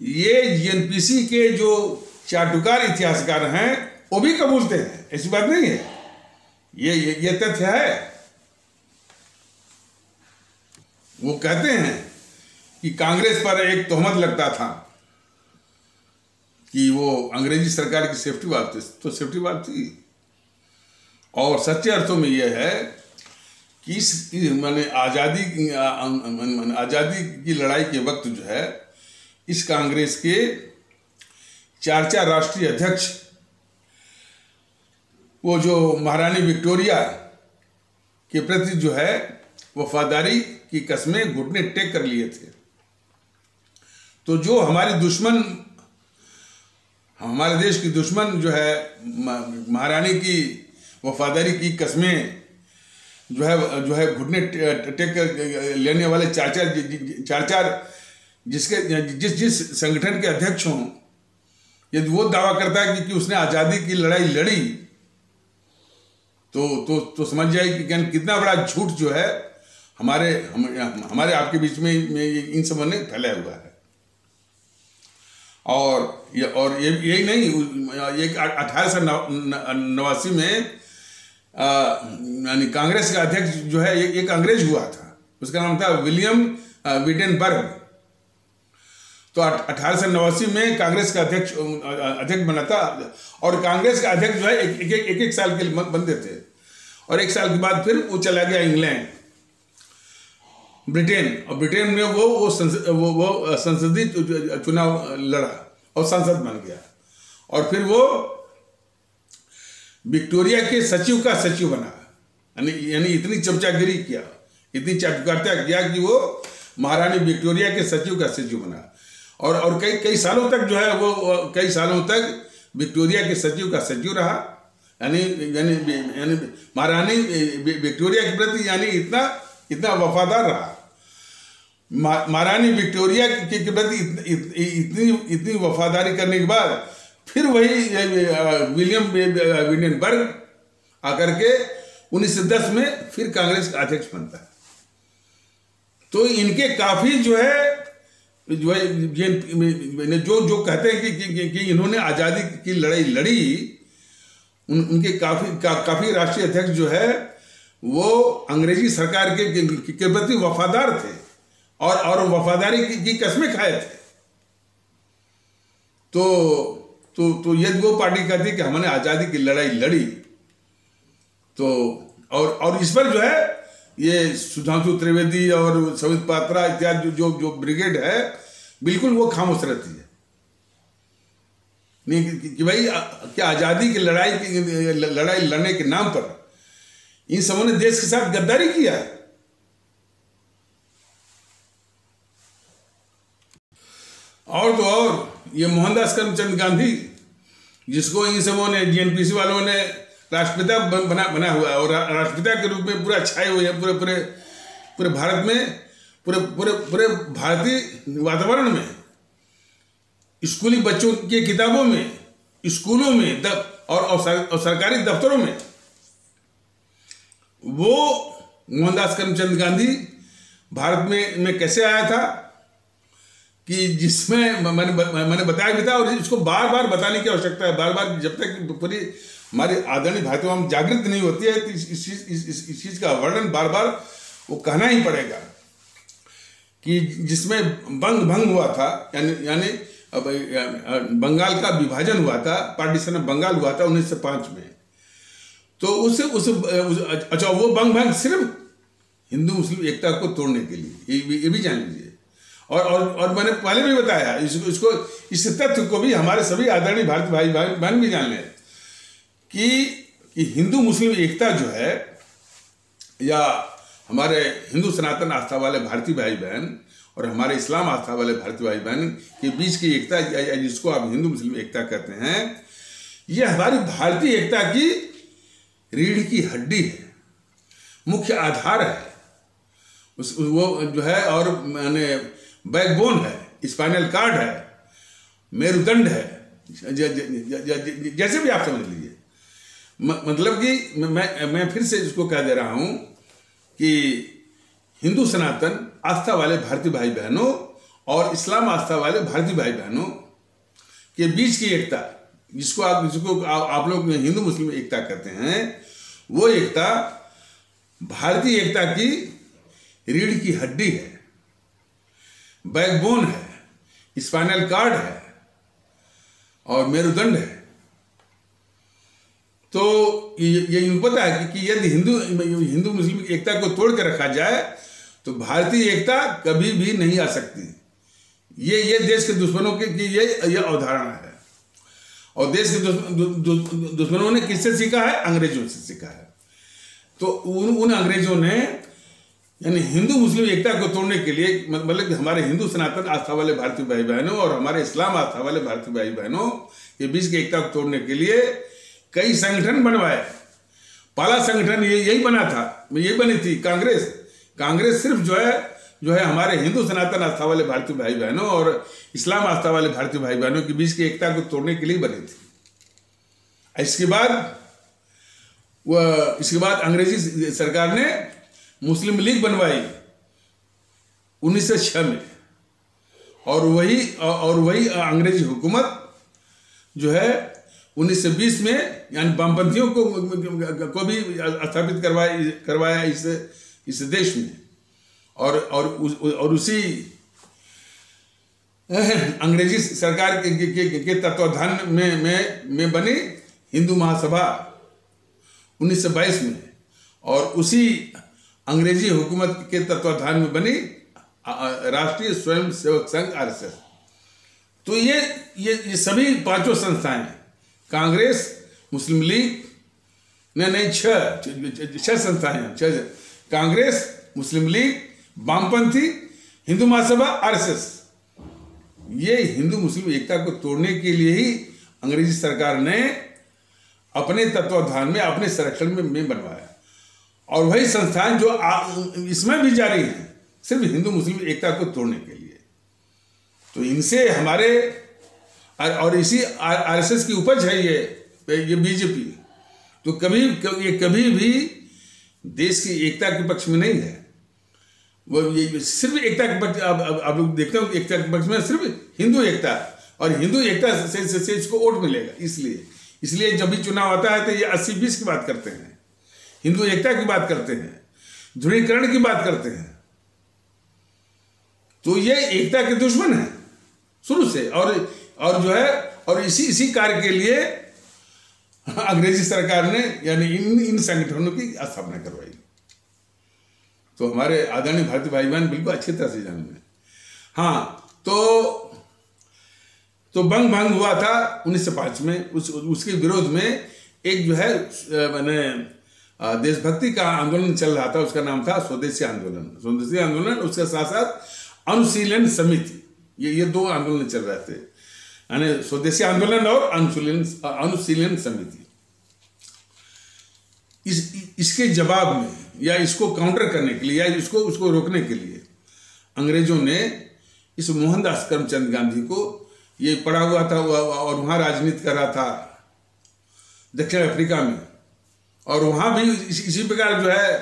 ये जेएनपीसी के जो चाटुकार इतिहासकार हैं वो भी कबूलते हैं, ऐसी बात नहीं है, ये तथ्य है। वो कहते हैं कि कांग्रेस पर एक तोहमत लगता था कि वो अंग्रेजी सरकार की सेफ्टी वाल्व थी, तो सेफ्टी वाल्व थी। और सच्चे अर्थों में यह है कि मैंने आज़ादी की लड़ाई के वक्त जो है इस कांग्रेस के चार राष्ट्रीय अध्यक्ष वो जो महारानी विक्टोरिया के प्रति जो है वफादारी की कस्में घुटने टेक कर लिए थे। तो जो हमारे दुश्मन, हमारे देश की दुश्मन जो है महारानी की वफादारी की कस्में जो है घुटने टेक कर लेने वाले चार जिस संगठन के अध्यक्ष हों, यदि वो दावा करता है कि उसने आज़ादी की लड़ाई लड़ी, तो समझ जाए कि कितना बड़ा झूठ जो है हमारे आपके बीच में इन सब ने फैलाया हुआ है। और यही नहीं, 1889 में यानी कांग्रेस का अध्यक्ष जो है एक अंग्रेज हुआ था, उसका नाम था विलियम विडेनबर्ग। तो 1889 में कांग्रेस का अध्यक्ष बना था और कांग्रेस का अध्यक्ष जो है एक साल के लिए बनते थे और एक साल के बाद फिर वो चला गया इंग्लैंड, ब्रिटेन, और ब्रिटेन में वो संसदीय चुनाव लड़ा और सांसद बन गया। और फिर वो विक्टोरिया के सचिव का सचिव बना, यानी इतनी चमचागिरी किया, इतनी चाटुकारिता किया कि वो महारानी विक्टोरिया के सचिव का सचिव बना। और कई सालों तक जो है वो कई सालों तक विक्टोरिया के सचिव का सचिव रहा, यानी महारानी विक्टोरिया के प्रति यानी इतना वफादार रहा। महारानी विक्टोरिया के प्रति इतनी वफादारी करने के बाद फिर वही विलियम विंडेनबर्ग आकर के 1910 में फिर कांग्रेस का अध्यक्ष बनता है। तो इनके काफी जो कहते हैं कि इन्होंने आज़ादी की लड़ाई लड़ी, उनके काफी राष्ट्रीय अध्यक्ष जो है वो अंग्रेजी सरकार के प्रति वफादार थे और वफादारी की कस्में खाए थे। तो यदि वो पार्टी कहती है कि हमने आज़ादी की लड़ाई लड़ी, तो और इस पर जो है ये सुधांशु त्रिवेदी और समित पात्रा इत्यादि जो ब्रिगेड है बिल्कुल वो खामोश रहती है। नहीं कि भाई क्या आज़ादी की लड़ाई लड़ने के नाम पर इन सबों ने देश के साथ गद्दारी किया है। और तो और ये मोहनदास करमचंद गांधी, जिसको इन सबों ने जीएनपीसी वालों ने राष्ट्रपिता बना हुआ है और राष्ट्रपिता के रूप में पूरा छाए हुए हैं पूरे भारत में, पूरे भारतीय वातावरण में, स्कूली बच्चों की किताबों में, स्कूलों में और सरकारी दफ्तरों में। वो मोहनदास करमचंद गांधी भारत में कैसे आया था कि जिसमें मैंने बताया भी था, और इसको बार बार बताने की आवश्यकता है, बार बार, जब तक पूरी हमारी आदरणीय भारतीय आवाम जागृत नहीं होती है तो इस चीज का वर्णन बार बार वो कहना ही पड़ेगा कि जिसमें भंग हुआ था, यानी बंगाल का विभाजन हुआ था, पार्टीशन ऑफ बंगाल हुआ था 1905 में। तो अच्छा वो भंग सिर्फ हिंदू मुस्लिम एकता को तोड़ने के लिए, ये भी जान लीजिए। और मैंने पहले भी बताया इसको इस तथ्य को भी हमारे सभी आदरणीय भारतीय भाई बहन भी जान लें कि हिंदू मुस्लिम एकता जो है, या हमारे हिंदू सनातन आस्था वाले भारतीय भाई बहन और हमारे इस्लाम आस्था वाले भारतीय भाई बहन के बीच की एकता, जिसको आप हिंदू मुस्लिम एकता कहते हैं, यह हमारी भारतीय एकता की रीढ़ की हड्डी है, मुख्य आधार है, वो जो है, और माने बैकबोन है, स्पाइनल कार्ड है, मेरुदंड है, जैसे भी आप समझ लीजिए। मतलब कि मैं फिर से इसको कह दे रहा हूं कि हिंदू सनातन आस्था वाले भारतीय भाई बहनों और इस्लाम आस्था वाले भारतीय भाई बहनों के बीच की एकता, जिसको आप लोग हिंदू मुस्लिम एकता कहते हैं, वो एकता भारतीय एकता की रीढ़ की हड्डी है, बैकबोन है, स्पाइनल कार्ड है और मेरुदंड है। तो ये पता है कि यदि हिंदू मुस्लिम एकता को तोड़ कर रखा जाए तो भारतीय एकता कभी भी नहीं आ सकती। ये देश के दुश्मनों की ये अवधारणा है, और देश के दुश्मनों ने किससे सीखा है? अंग्रेजों से सीखा है। तो उन अंग्रेजों ने यानी हिंदू मुस्लिम एकता को तोड़ने के लिए, मतलब कि हमारे हिंदू सनातन आस्था वाले भारतीय भाई बहनों और हमारे इस्लाम आस्था वाले भारतीय भाई बहनों के बीच की एकता को तोड़ने के लिए कई संगठन बनवाए। पहला संगठन यही बना था, यही बनी थी कांग्रेस सिर्फ जो है हमारे हिंदू सनातन आस्था वाले भारतीय भाई बहनों और इस्लाम आस्था वाले भारतीय भाई बहनों के बीच की एकता को तोड़ने के लिए बनी थी। इसके बाद अंग्रेजी सरकार ने मुस्लिम लीग बनवाई 1906 में, और वही अंग्रेजी हुकूमत जो है 1920 में यानी वामपंथियों को भी स्थापित करवाया इस देश में, और उसी अंग्रेजी सरकार के तत्वाधान में बनी हिंदू महासभा 1922 में, और उसी अंग्रेजी हुकूमत के तत्वाधान में बनी राष्ट्रीय स्वयं सेवक संघ RSS। तो ये सभी पांचों संस्थाएं कांग्रेस, मुस्लिम लीग, नहीं, छह संस्थाएं हैं, छह। कांग्रेस, मुस्लिम लीग, वामपंथी, हिंदू महासभा, आरएसएस। ये हिंदू मुस्लिम एकता को तोड़ने के लिए ही अंग्रेजी सरकार ने अपने तत्वाधान में, अपने संरक्षण में बनवाया। और वही संस्थान जो इसमें भी जारी हैं, सिर्फ हिंदू मुस्लिम एकता को तोड़ने के लिए। तो इनसे हमारे, और इसी आरएसएस की उपज है ये बीजेपी। तो ये कभी भी देश की एकता के पक्ष में नहीं है। वो ये सिर्फ एकता के पक्ष, आप लोग देखते हो एकता के पक्ष में सिर्फ हिंदू एकता, और हिंदू एकता से इसको वोट मिलेगा। इसलिए जब भी चुनाव आता है तो ये 80-20 की बात करते हैं, हिंदू एकता की बात करते हैं, ध्रुवीकरण की बात करते हैं। तो ये एकता के दुश्मन है शुरू से, और जो है, और इसी कार्य के लिए अंग्रेजी सरकार ने यानी इन संगठनों की स्थापना करवाई। तो हमारे आदरणीय भारतीय भाई बहन बिल्कुल अच्छी तरह से जाने में। हाँ, तो बंग भंग हुआ था 1905 में। उसके विरोध में एक जो है मैंने देशभक्ति का आंदोलन चल रहा था, उसका नाम था स्वदेशी आंदोलन। उसके साथ साथ अनुशीलन समिति, ये दो आंदोलन चल रहे थे, यानी स्वदेशी आंदोलन और अनुशीलन समिति। इसके जवाब में, या इसको काउंटर करने के लिए, या उसको रोकने के लिए अंग्रेजों ने इस मोहनदास करमचंद गांधी को, ये पड़ा हुआ था और वहाँ राजनीति कर रहा था दक्षिण अफ्रीका में, और वहाँ भी इसी प्रकार जो है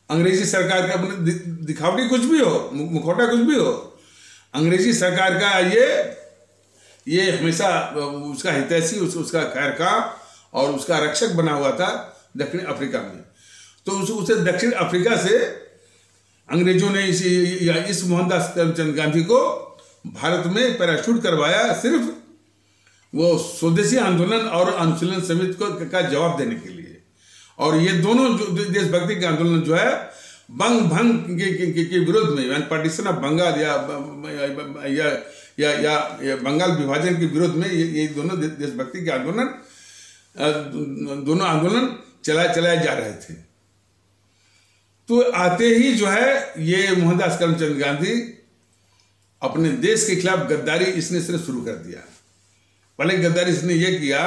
अंग्रेजी सरकार का अपने दिखावटी कुछ भी हो, मुखौटा कुछ भी हो, अंग्रेजी सरकार का ये हमेशा उसका हितैषी, उसका खैरखा और उसका रक्षक बना हुआ था दक्षिण अफ्रीका में। तो उसे दक्षिण अफ्रीका से अंग्रेजों ने इस मोहनदास करमचंद गांधी को भारत में पैराशूट करवाया, सिर्फ वो स्वदेशी आंदोलन और अनुशीलन समिति का जवाब देने के लिए। और ये दोनों देशभक्ति के आंदोलन जो है बंग भंग के विरोध में, यानी पार्टीशन ऑफ बंगाल या बंगाल विभाजन के विरोध में, ये दोनों देशभक्ति के आंदोलन, दोनों आंदोलन चलाए जा रहे थे। तो आते ही जो है ये मोहनदास करमचंद गांधी अपने देश के खिलाफ गद्दारी इसने शुरू कर दिया। पहले गद्दारी इसने ये किया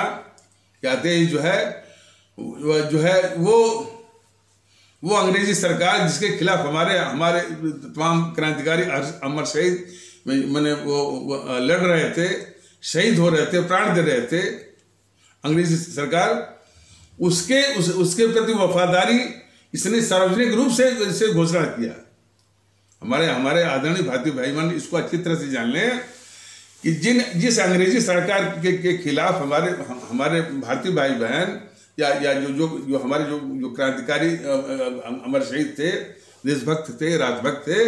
कि आते ही जो है वो अंग्रेजी सरकार जिसके खिलाफ हमारे तमाम क्रांतिकारी अमर शहीद मैंने वो लड़ रहे थे, शहीद हो रहे थे, प्राण दे रहे थे, अंग्रेजी सरकार उसके प्रति वफादारी इसने सार्वजनिक रूप से घोषणा किया। हमारे आदरणीय भारतीय भाई बहन इसको अच्छी तरह से जान लें कि जिस अंग्रेजी सरकार के खिलाफ हमारे भारतीय भाई बहन या जो हमारे जो क्रांतिकारी अमर शहीद थे, देशभक्त थे, राजभक्त थे,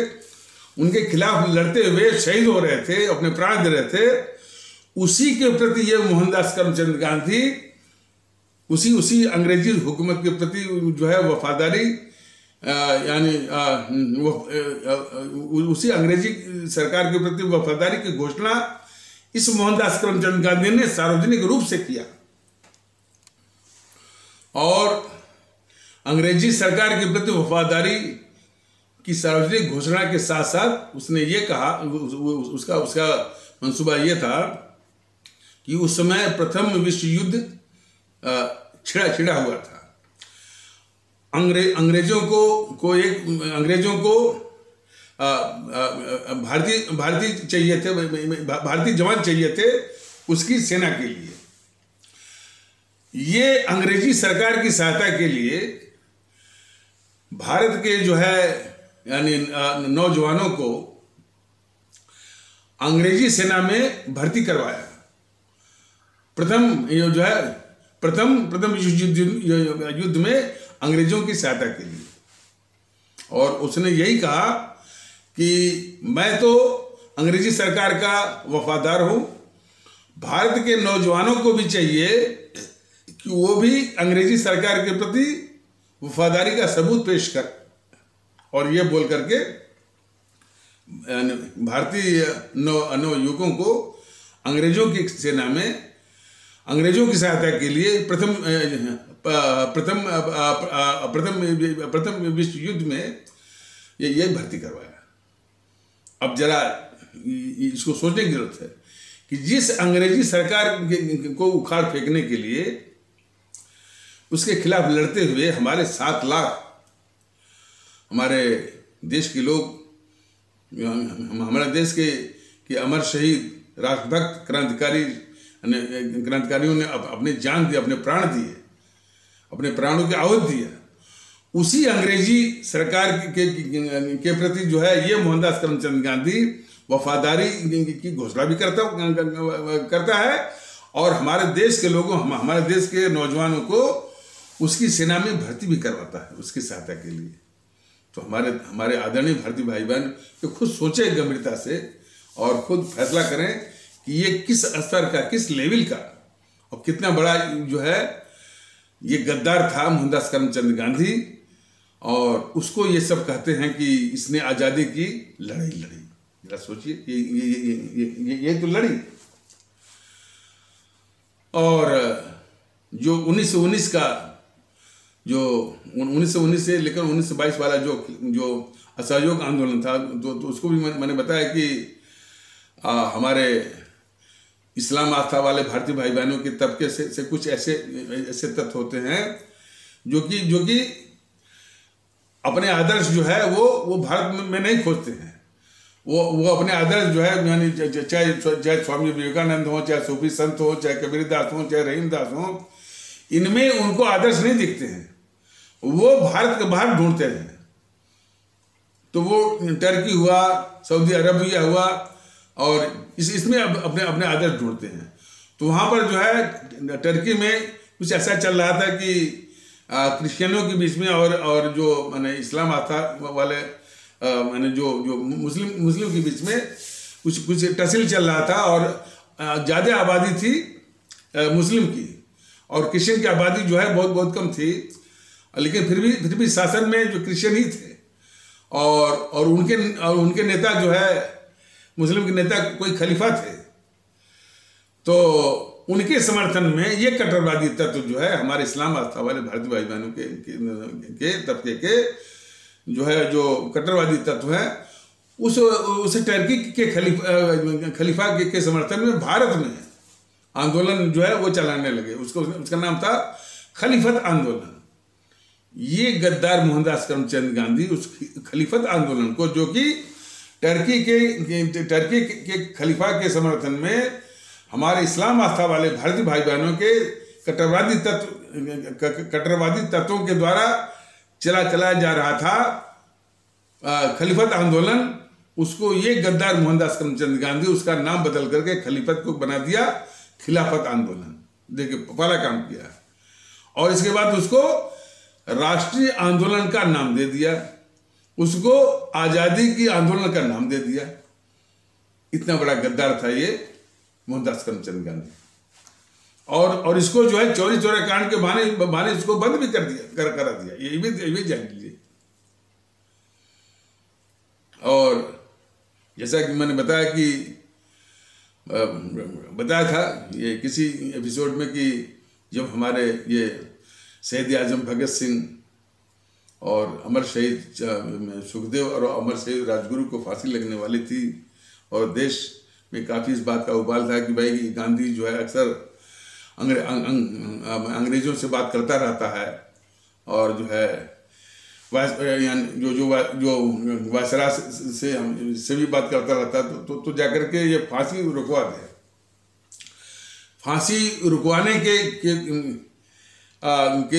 उनके खिलाफ लड़ते हुए शहीद हो रहे थे, अपने प्राण दे रहे थे, उसी के प्रति ये मोहनदास करमचंद गांधी उसी अंग्रेजी हुकूमत के प्रति जो है वफादारी, यानी उसी अंग्रेजी सरकार के प्रति वफादारी की घोषणा इस मोहनदास करमचंद गांधी ने सार्वजनिक रूप से किया। और अंग्रेजी सरकार के प्रति वफादारी की सार्वजनिक घोषणा के साथ साथ उसने ये कहा, उसका मंसूबा ये था कि उस समय प्रथम विश्व युद्ध छिड़ा हुआ था। अंग्रेजों को भारतीय चाहिए थे, भारतीय जवान चाहिए थे उसकी सेना के लिए। ये अंग्रेजी सरकार की सहायता के लिए भारत के जो है यानी नौजवानों को अंग्रेजी सेना में भर्ती करवाया। प्रथम युद्ध में अंग्रेजों की सहायता के लिए। और उसने यही कहा कि मैं तो अंग्रेजी सरकार का वफादार हूं, भारत के नौजवानों को भी चाहिए कि वो भी अंग्रेजी सरकार के प्रति वफादारी का सबूत पेश कर। और ये बोल करके भारतीय नवयुवकों को अंग्रेजों की सेना में अंग्रेजों की सहायता के लिए प्रथम विश्व युद्ध में ये भर्ती करवाया। अब जरा इसको सोचने की जरूरत है कि जिस अंग्रेजी सरकार को उखाड़ फेंकने के लिए उसके खिलाफ लड़ते हुए हमारे 7 लाख हमारे देश के लोग, हमारे देश के अमर शहीद राष्ट्रभक्त क्रांतिकारियों ने अपने जान दिए, अपने प्राण दिए, अपने प्राणों की आहुति दिया, उसी अंग्रेजी सरकार के प्रति जो है ये मोहनदास करमचंद गांधी वफादारी की घोषणा भी करता है और हमारे देश के लोगों, हमारे देश के नौजवानों को उसकी सेना में भर्ती भी करवाता है उसकी सहायता के लिए। तो हमारे आदरणीय भारतीय भाई बहन तो खुद सोचे गंभीरता से और खुद फैसला करें कि ये किस स्तर का, किस लेवल का और कितना बड़ा जो है ये गद्दार था मोहनदास करमचंद गांधी, और उसको ये सब कहते हैं कि इसने आज़ादी की लड़ाई लड़ी। जरा सोचिए, ये तो लड़ी। और जो 1919 का जो 1919 से लेकर 1922 वाला जो असहयोग आंदोलन था, तो उसको भी मैंने बताया कि हमारे इस्लाम आस्था वाले भारतीय भाई बहनों के तबके से कुछ ऐसे तत्व होते हैं जो कि अपने आदर्श जो है वो भारत में नहीं खोजते हैं। वो अपने आदर्श जो है, यानी चाहे स्वामी विवेकानंद हो, चाहे सूफी संत हो, चाहे कबीरदास हो, चाहे रहीमदास हो, इनमें उनको आदर्श नहीं दिखते हैं। वो भारत के बाहर ढूंढते हैं। तो वो टर्की हुआ, सऊदी अरबिया हुआ, और इसमें अपने आदर्श ढूंढते हैं। तो वहाँ पर जो है टर्की में कुछ ऐसा चल रहा था कि क्रिश्चियनों के बीच में और जो माने इस्लाम आस्था वाले माने जो मुस्लिम के बीच में कुछ तहसील चल रहा था, और ज़्यादा आबादी थी मुस्लिम की और क्रिश्चियन की आबादी जो है बहुत कम थी। लेकिन फिर भी शासन में जो क्रिश्चियन ही थे, और उनके नेता जो है मुस्लिम के नेता कोई खलीफा थे। तो उनके समर्थन में ये कट्टरवादी तत्व जो है हमारे इस्लाम आस्था वाले भारतीय भाई बहनों के तबके के जो है जो कट्टरवादी तत्व है, उस टर्की के खलीफा के समर्थन में भारत में आंदोलन जो है वो चलाने लगे। उसका नाम था खलीफत आंदोलन। ये गद्दार मोहनदास करमचंद गांधी उस खलीफत आंदोलन को, जो कि टर्की के खलीफा के समर्थन में हमारे इस्लाम आस्था वाले भारतीय भाई बहनों के कट्टरवादी तत्वों के द्वारा चलाया जा रहा था खलीफत आंदोलन, उसको ये गद्दार मोहनदास करमचंद गांधी उसका नाम बदल करके खलीफत को बना दिया खिलाफत आंदोलन। देखिए, पहला काम किया, और इसके बाद उसको राष्ट्रीय आंदोलन का नाम दे दिया, उसको आज़ादी की आंदोलन का नाम दे दिया। इतना बड़ा गद्दार था ये मोहनदास करमचंद गांधी। और इसको जो है चौरी चौरा कांड के बहाने इसको बंद भी करा दिया। ये भी जान लीजिए। और जैसा कि मैंने बताया था ये किसी एपिसोड में कि जब हमारे ये शहीद आजम भगत सिंह और अमर शहीद सुखदेव और अमर शहीद राजगुरु को फांसी लगने वाली थी, और देश में काफ़ी इस बात का उबाल था कि भाई गांधी जो है अक्सर अंग्रेज़ों से बात करता रहता है, और जो है जो वायसराय से भी बात करता रहता है, तो जाकर के ये फांसी रुकवा दे। फांसी रुकवाने के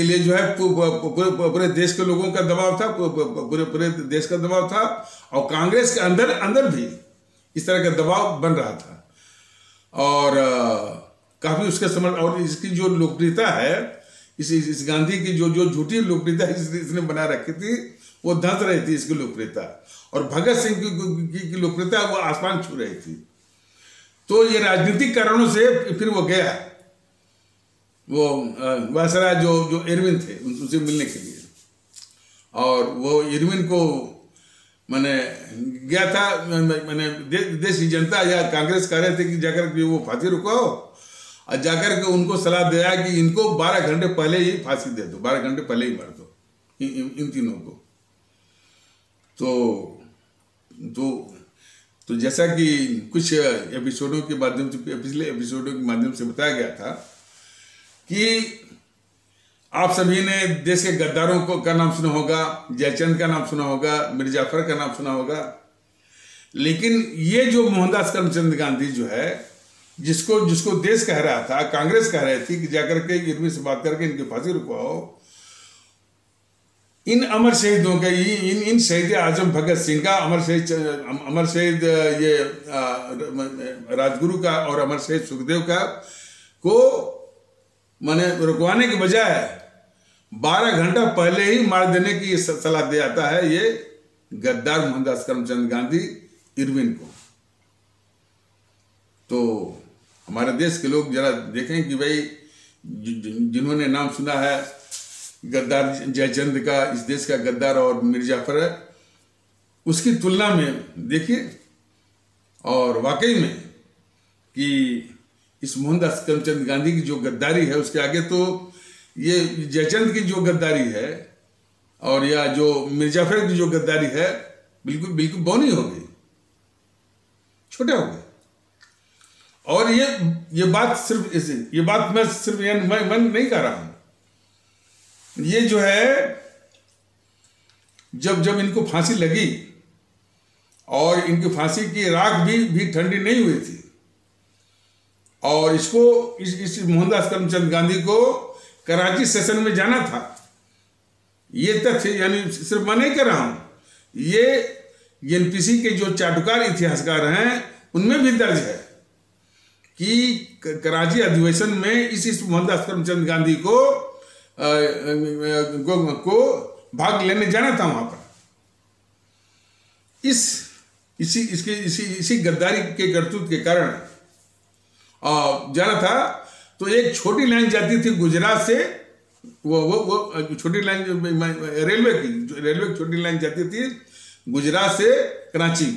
लिए जो है पूरे देश के लोगों का दबाव था, पूरे देश का दबाव था, और कांग्रेस के अंदर भी इस तरह का दबाव बन रहा था। और काफ़ी उसके और इसकी जो लोकप्रियता है, इस गांधी की जो झूठी लोकप्रियता इसने बना रखी थी, वो धंस रही थी इसकी लोकप्रियता, और भगत सिंह की लोकप्रियता वो आसमान छू रही थी। तो ये राजनीतिक कारणों से फिर वो गया, वो वायसराय जो इरविन थे उनसे मिलने के लिए, और वो इरविन को मैंने गया था, मैंने देश की जनता या कांग्रेस कह रहे थे कि जाकर के वो फांसी रुकाओ, और जाकर के उनको सलाह दिया कि इनको 12 घंटे पहले ही फांसी दे दो, 12 घंटे पहले ही मार दो इन तीनों को। तो जैसा कि कुछ एपिसोडों के माध्यम से, पिछले एपिसोडों के माध्यम से बताया गया था कि आप सभी ने देश के गद्दारों का नाम सुना होगा, जयचंद का नाम सुना होगा, मीर जाफर का नाम सुना होगा, लेकिन ये जो मोहनदास करमचंद गांधी जो है, जिसको देश कह रहा था, कांग्रेस कह रही थी कि जाकर के इरविन से बात करके इनकी फांसी रुकवाओ, इन अमर शहीदों के, इन शहीद आजम भगत सिंह का, अमर शहीद ये राजगुरु का और अमर शहीद सुखदेव का को माने रुकवाने के बजाय 12 घंटा पहले ही मार देने की सलाह दे आता है ये गद्दार मोहनदास करमचंद गांधी इरविन को। तो हमारे देश के लोग जरा देखें कि भाई जिन्होंने नाम सुना है गद्दार जयचंद का, इस देश का गद्दार, और मीर जाफर है, उसकी तुलना में देखिए, और वाकई में कि इस मोहनदास करमचंद गांधी की जो गद्दारी है उसके आगे तो ये जयचंद की जो गद्दारी है और या जो मीर जाफर की जो गद्दारी है बिल्कुल बिल्कुल बौनी हो गई, छोटे हो गए। और ये बात सिर्फ इसे, ये बात मैं सिर्फ मैं नहीं कह रहा हूं, ये जो है जब इनको फांसी लगी और इनकी फांसी की राख भी ठंडी नहीं हुई थी, और इसको इस मोहनदास करमचंद गांधी को कराची सेशन में जाना था, ये तथ्य यानी सिर्फ मैं नहीं कह रहा हूं, ये एनपीसी के जो चाटुकार इतिहासकार हैं उनमें भी दर्ज है कि कराची अधिवेशन में इस मोहनदास करमचंद गांधी को भाग लेने जाना था वहां पर। इसी गद्दारी के करतूत के कारण जाना था। तो एक छोटी लाइन जाती थी गुजरात से, वो छोटी लाइन रेलवे की छोटी लाइन जाती थी गुजरात से कराची।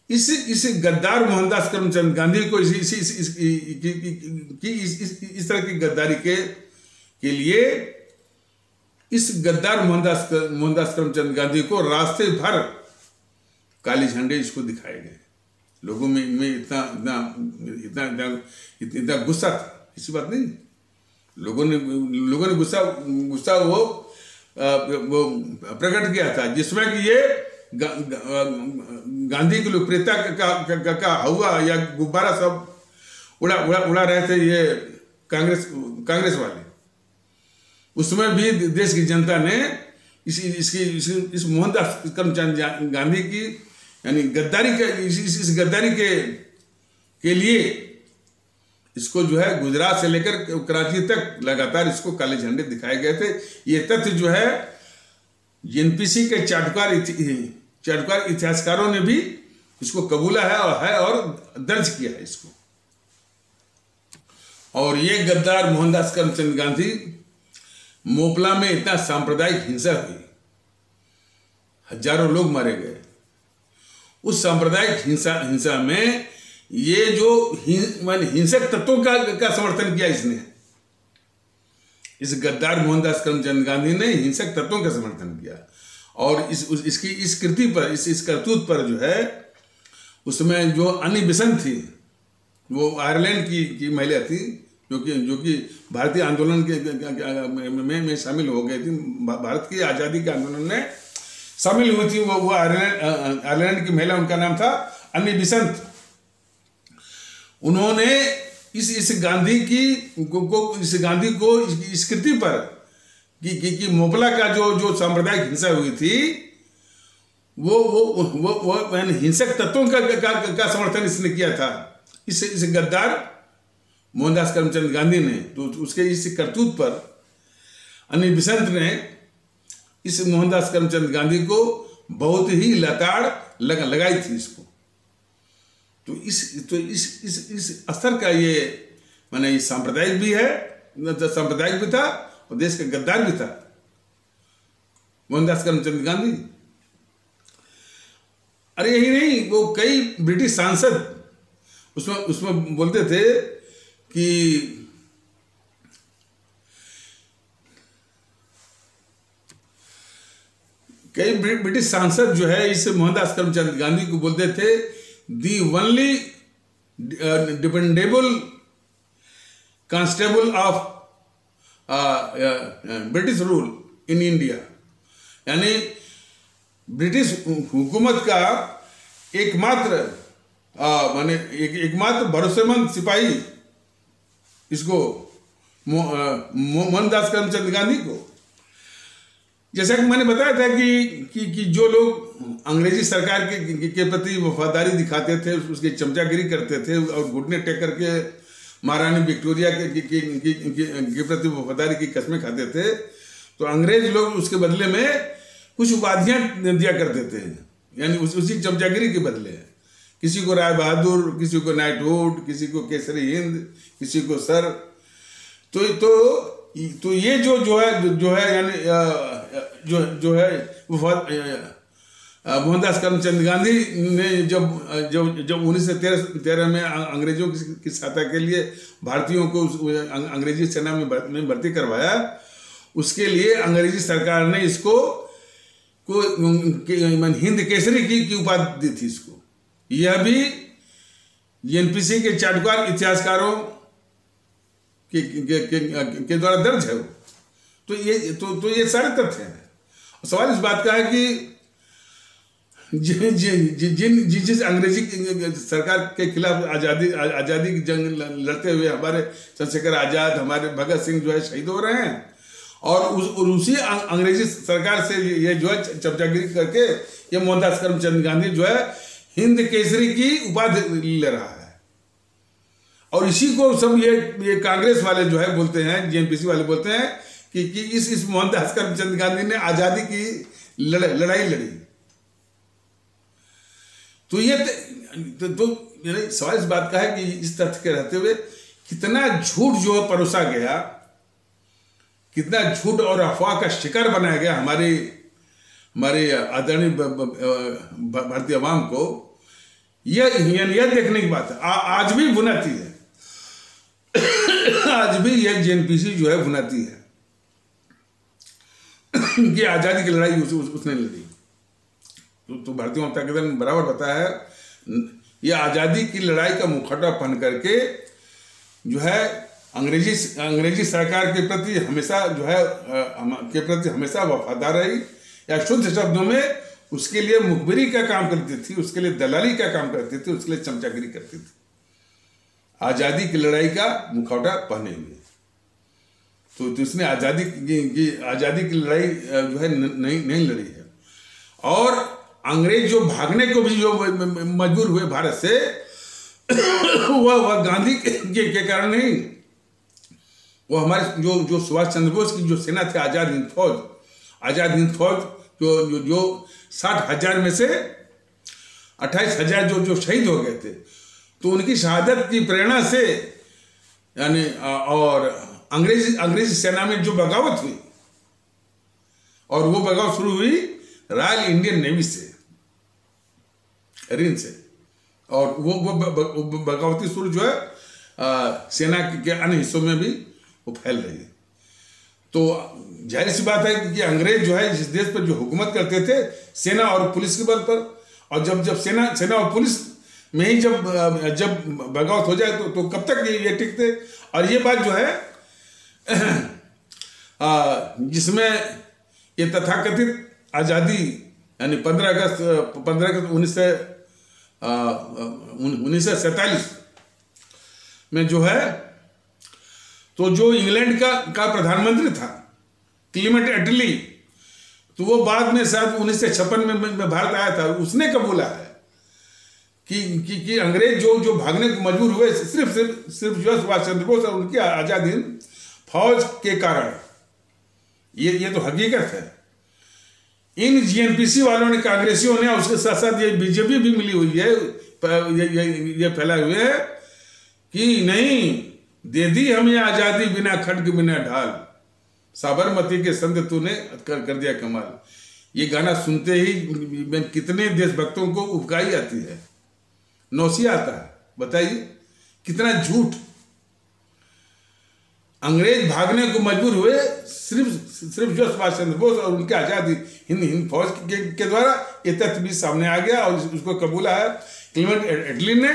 इस गद्दार मोहनदास करमचंद गांधी को इस तरह की गद्दारी के लिए इस गद्दार मोहनदास करमचंद गांधी को रास्ते भर काले झंडे इसको दिखाए गए। लोगों में इतना गुस्सा था, ऐसी बात नहीं। लोगों ने गुस्सा वो प्रकट किया था, जिसमें कि ये गांधी की लोकप्रियता का हवा या गुब्बारा सब उड़ा रहे थे ये कांग्रेस वाले। उसमें भी देश की जनता ने इस मोहनदास करमचंद गांधी की यानी गद्दारी के इस गद्दारी के लिए इसको जो है गुजरात से लेकर कराची तक लगातार इसको काले झंडे दिखाए गए थे। ये तथ्य जो है एनपीसी के चाटुकार इतिहासकारों ने भी इसको कबूला है और दर्ज किया है इसको। और ये गद्दार मोहनदास करमचंद गांधी मोपला में इतना सांप्रदायिक हिंसा हुई, हजारों लोग मारे गए। उस सांप्रदायिक हिंसा में ये जो हिंसक तत्वों का समर्थन किया इसने, इस गद्दार मोहनदास करमचंद गांधी ने हिंसक तत्वों का समर्थन किया। और इस कृति पर, इस करतूत पर जो है, उसमें जो अनी बिसन थी, वो आयरलैंड की महिला थी, जो कि भारतीय आंदोलन में शामिल हो गई थी, भारत की आज़ादी के आंदोलन में शामिल हुई थी। वो आयरलैंड की महिला, उनका नाम था अनी बिसंत। उन्होंने इस गांधी को इस कृति पर कि मोपला का जो सांप्रदायिक हिंसा हुई थी, वो हिंसक तत्वों का समर्थन इसने किया था, इस गद्दार मोहनदास करमचंद गांधी ने। तो उसके इस करतूत पर अनी बिसंत ने इस मोहनदास करमचंद गांधी को बहुत ही लताड़ लगाई थी इसको। तो इस स्तर का ये माने सांप्रदायिक भी है, सांप्रदायिक भी था और देश का गद्दार भी था मोहनदास करमचंद गांधी। अरे यही नहीं, वो कई ब्रिटिश सांसद उसमें बोलते थे कि कई ब्रिटिश सांसद जो है इस मोहनदास करमचंद गांधी को बोलते थे the only dependable constable of British rule in India, यानी ब्रिटिश हुकूमत का एकमात्र माने एकमात्र भरोसेमंद सिपाही इसको मोहनदास करमचंद गांधी को। जैसा कि मैंने बताया था कि जो लोग अंग्रेजी सरकार के प्रति वफादारी दिखाते थे, उसकी चमचागिरी करते थे और घुटने टेक करके महारानी विक्टोरिया के प्रति वफादारी की कसमें खाते थे, तो अंग्रेज लोग उसके बदले में कुछ उपाधियां दिया करते थे, यानी उसी चमचागिरी के बदले। किसी को राय बहादुर, किसी को नाइटहुड, किसी को केसरी हिंद, किसी को सर। तो ये जो है यानी जो है मोहनदास करमचंद गांधी ने जब 1913 में अंग्रेजों की सहायता के लिए भारतीयों को अंग्रेजी सेना में भर्ती करवाया, उसके लिए अंग्रेजी सरकार ने इसको हिंद केसरी की उपाधि दी थी इसको। यह भी एनपीसी के चाटुकार इतिहासकारों के द्वारा दर्ज है। तो ये सारे तथ्य हैं। सवाल इस बात का है कि जिस अंग्रेजी सरकार के खिलाफ आज़ादी की जंग लड़ते हुए हमारे चंद्रशेखर आज़ाद, हमारे भगत सिंह जो है शहीद हो रहे हैं, और उसी अंग्रेजी सरकार से ये जो है चमचागिरी करके ये मोहनदास करमचंद गांधी जो है हिंद केसरी की उपाधि ले रहा है। और इसी को सब ये कांग्रेस वाले जो है बोलते हैं, जेएनपीसी वाले बोलते हैं कि इस मोहनदास करमचंद गांधी ने आज़ादी की लड़ाई लड़ी। तो ये मेरे सवाल इस बात का है कि इस तथ्य के रहते हुए कितना झूठ जो है परोसा गया, कितना झूठ और अफवाह का शिकार बनाया गया हमारे आदरणीय भारतीय अवाम को, यह देखने की बात है। आज भी भुनाती है, आज भी यह जेएनपीसी जो है भुनाती है कि आज़ादी की लड़ाई उसने लड़ी। तो भारतीय जनता पार्टी ने बराबर बताया है, यह आज़ादी की लड़ाई का मुखौटा पहन करके जो है अंग्रेजी सरकार के प्रति हमेशा वफादार रही, या शुद्ध शब्दों में उसके लिए मुखबिरी का काम करती थी, उसके लिए दलाली का काम करती थी, उसके लिए चमचागिरी करती थी, आज़ादी की लड़ाई का मुखौटा पहने हुए। तो इसने आज़ादी की लड़ाई जो है नहीं लड़ी है। और अंग्रेज जो भागने को भी जो मजबूर हुए भारत से, वह गांधी के कारण नहीं, वो हमारे जो सुभाष चंद्र बोस की जो सेना थी आज़ाद हिंद फौज जो 60,000 में से 28,000 जो शहीद हो गए थे, तो उनकी शहादत की प्रेरणा से यानी और अंग्रेजी सेना में जो बगावत हुई, और वो बगावत शुरू हुई रॉयल इंडियन नेवी से, रीन से, और वो बगावती सुर जो है सेना के अन्य हिस्सों में भी वो फैल रही है। तो जाहिर सी बात है कि अंग्रेज जो है जिस देश पर जो हुकूमत करते थे सेना और पुलिस के बल पर, और जब सेना और पुलिस में ही जब बगावत हो जाए तो कब तक ये टिकते। और ये बात जो है जिसमें ये तथाकथित आज़ादी यानी 15 अगस्त 1947 में जो है, तो जो इंग्लैंड का प्रधानमंत्री था क्लीमेंट एटली, तो वो बाद में शायद 1956 में भारत आया था, उसने कब बोला है कि अंग्रेज जो भागने को मजबूर हुए सिर्फ जो सुभाष चंद्र बोस और उनकी आज़ाद हिंद फौज के कारण। ये तो हकीकत है। इन जीएनपीसी वालों ने, कांग्रेसियों ने, उसके साथ साथ ये बीजेपी भी मिली हुई है, ये फैलाए हुए है कि नहीं, दे दी हमें आज़ादी बिना खड्ग बिना ढाल, साबरमती के संत तूने कर दिया कमाल। ये गाना सुनते ही कितने देशभक्तों को उबकाई आती है, नौसिया आता है। बताइए कितना झूठ अंग्रेज भागने को मजबूर हुए सिर्फ जो सुभाष चंद्र बोस और उनके आज़ादी हिंद फौज के द्वारा। ये तथ्य भी सामने आ गया और उसको कबूला है क्लीमेंट एटली ने।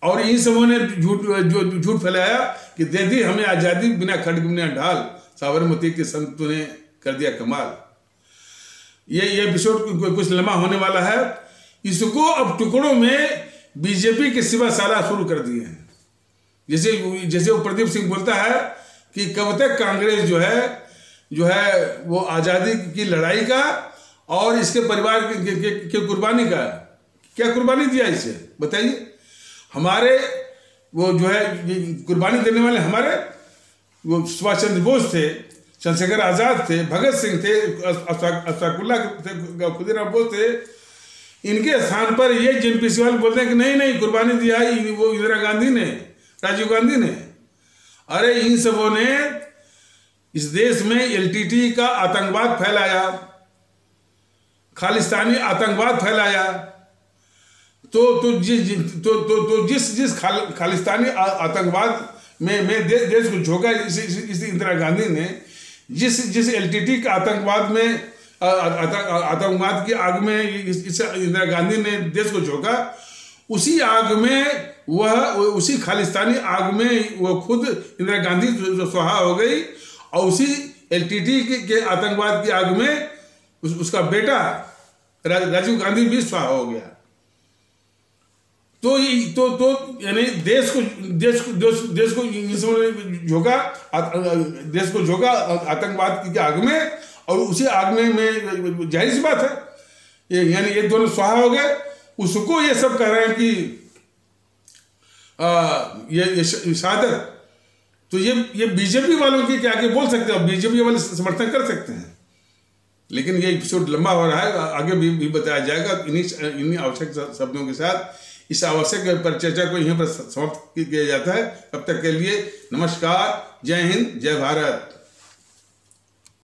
और इन सबों ने झूठ फैलाया कि दे दी हमें आज़ादी, बिना खड्ग बिना ढाल, साबरमती के संतों ने कर दिया कमाल। ये एपिसोड कुछ लंबा होने वाला है। इसको अब टुकड़ों में बीजेपी के सिवा साला शुरू कर दिए हैं। जैसे वो प्रदीप सिंह बोलता है कि कब तक कांग्रेस जो है वो आज़ादी की लड़ाई का और इसके परिवार के कुर्बानी का, क्या कुर्बानी दिया इसे बताइए। हमारे वो जो है कुर्बानी देने वाले हमारे वो सुभाष चंद्र बोस थे, चंद्रशेखर आज़ाद थे, भगत सिंह थे, अशफाकुल्लाह थे, खुदीराम बोस थे। इनके स्थान पर ये जेएनपीसी वाले बोलते हैं कि नहीं कुर्बानी दिया है वो इंदिरा गांधी ने, राजीव गांधी ने। अरे इन सबों ने इस देश में एलटीटी का आतंकवाद फैलाया, खालिस्तानी आतंकवाद फैलाया। तो जिस खालिस्तानी आतंकवाद में देश को झोंका इस इंदिरा गांधी ने, जिस एलटीटी के आतंकवाद में आतंकवाद की आग में इस इंदिरा गांधी ने देश को झोंका, उसी आग में उसी खालिस्तानी आग में वो खुद इंदिरा गांधी स्वाहा हो गई और उसी एलटीटी के आतंकवाद की आग में उसका बेटा राजीव गांधी भी स्वाहा हो गया। तो यानी देश को झोंका, देश को झोंका आतंकवाद की आग में, और उसी आग में जाहिर सी बात है यानी ये दोनों स्वाहा हो गए। उसको ये सब कह रहे हैं कि ये शहादत। तो ये बीजेपी वालों की क्या आगे बोल सकते हैं, बीजेपी वाले समर्थन कर सकते हैं। लेकिन ये एपिसोड लंबा हो रहा है, आगे भी बताया जाएगा इन्हीं आवश्यक शब्दों के साथ। इस आवश्यक परिचर्चा को यहीं पर समाप्त किया जाता है। तब तक के लिए नमस्कार, जय हिंद, जय भारत।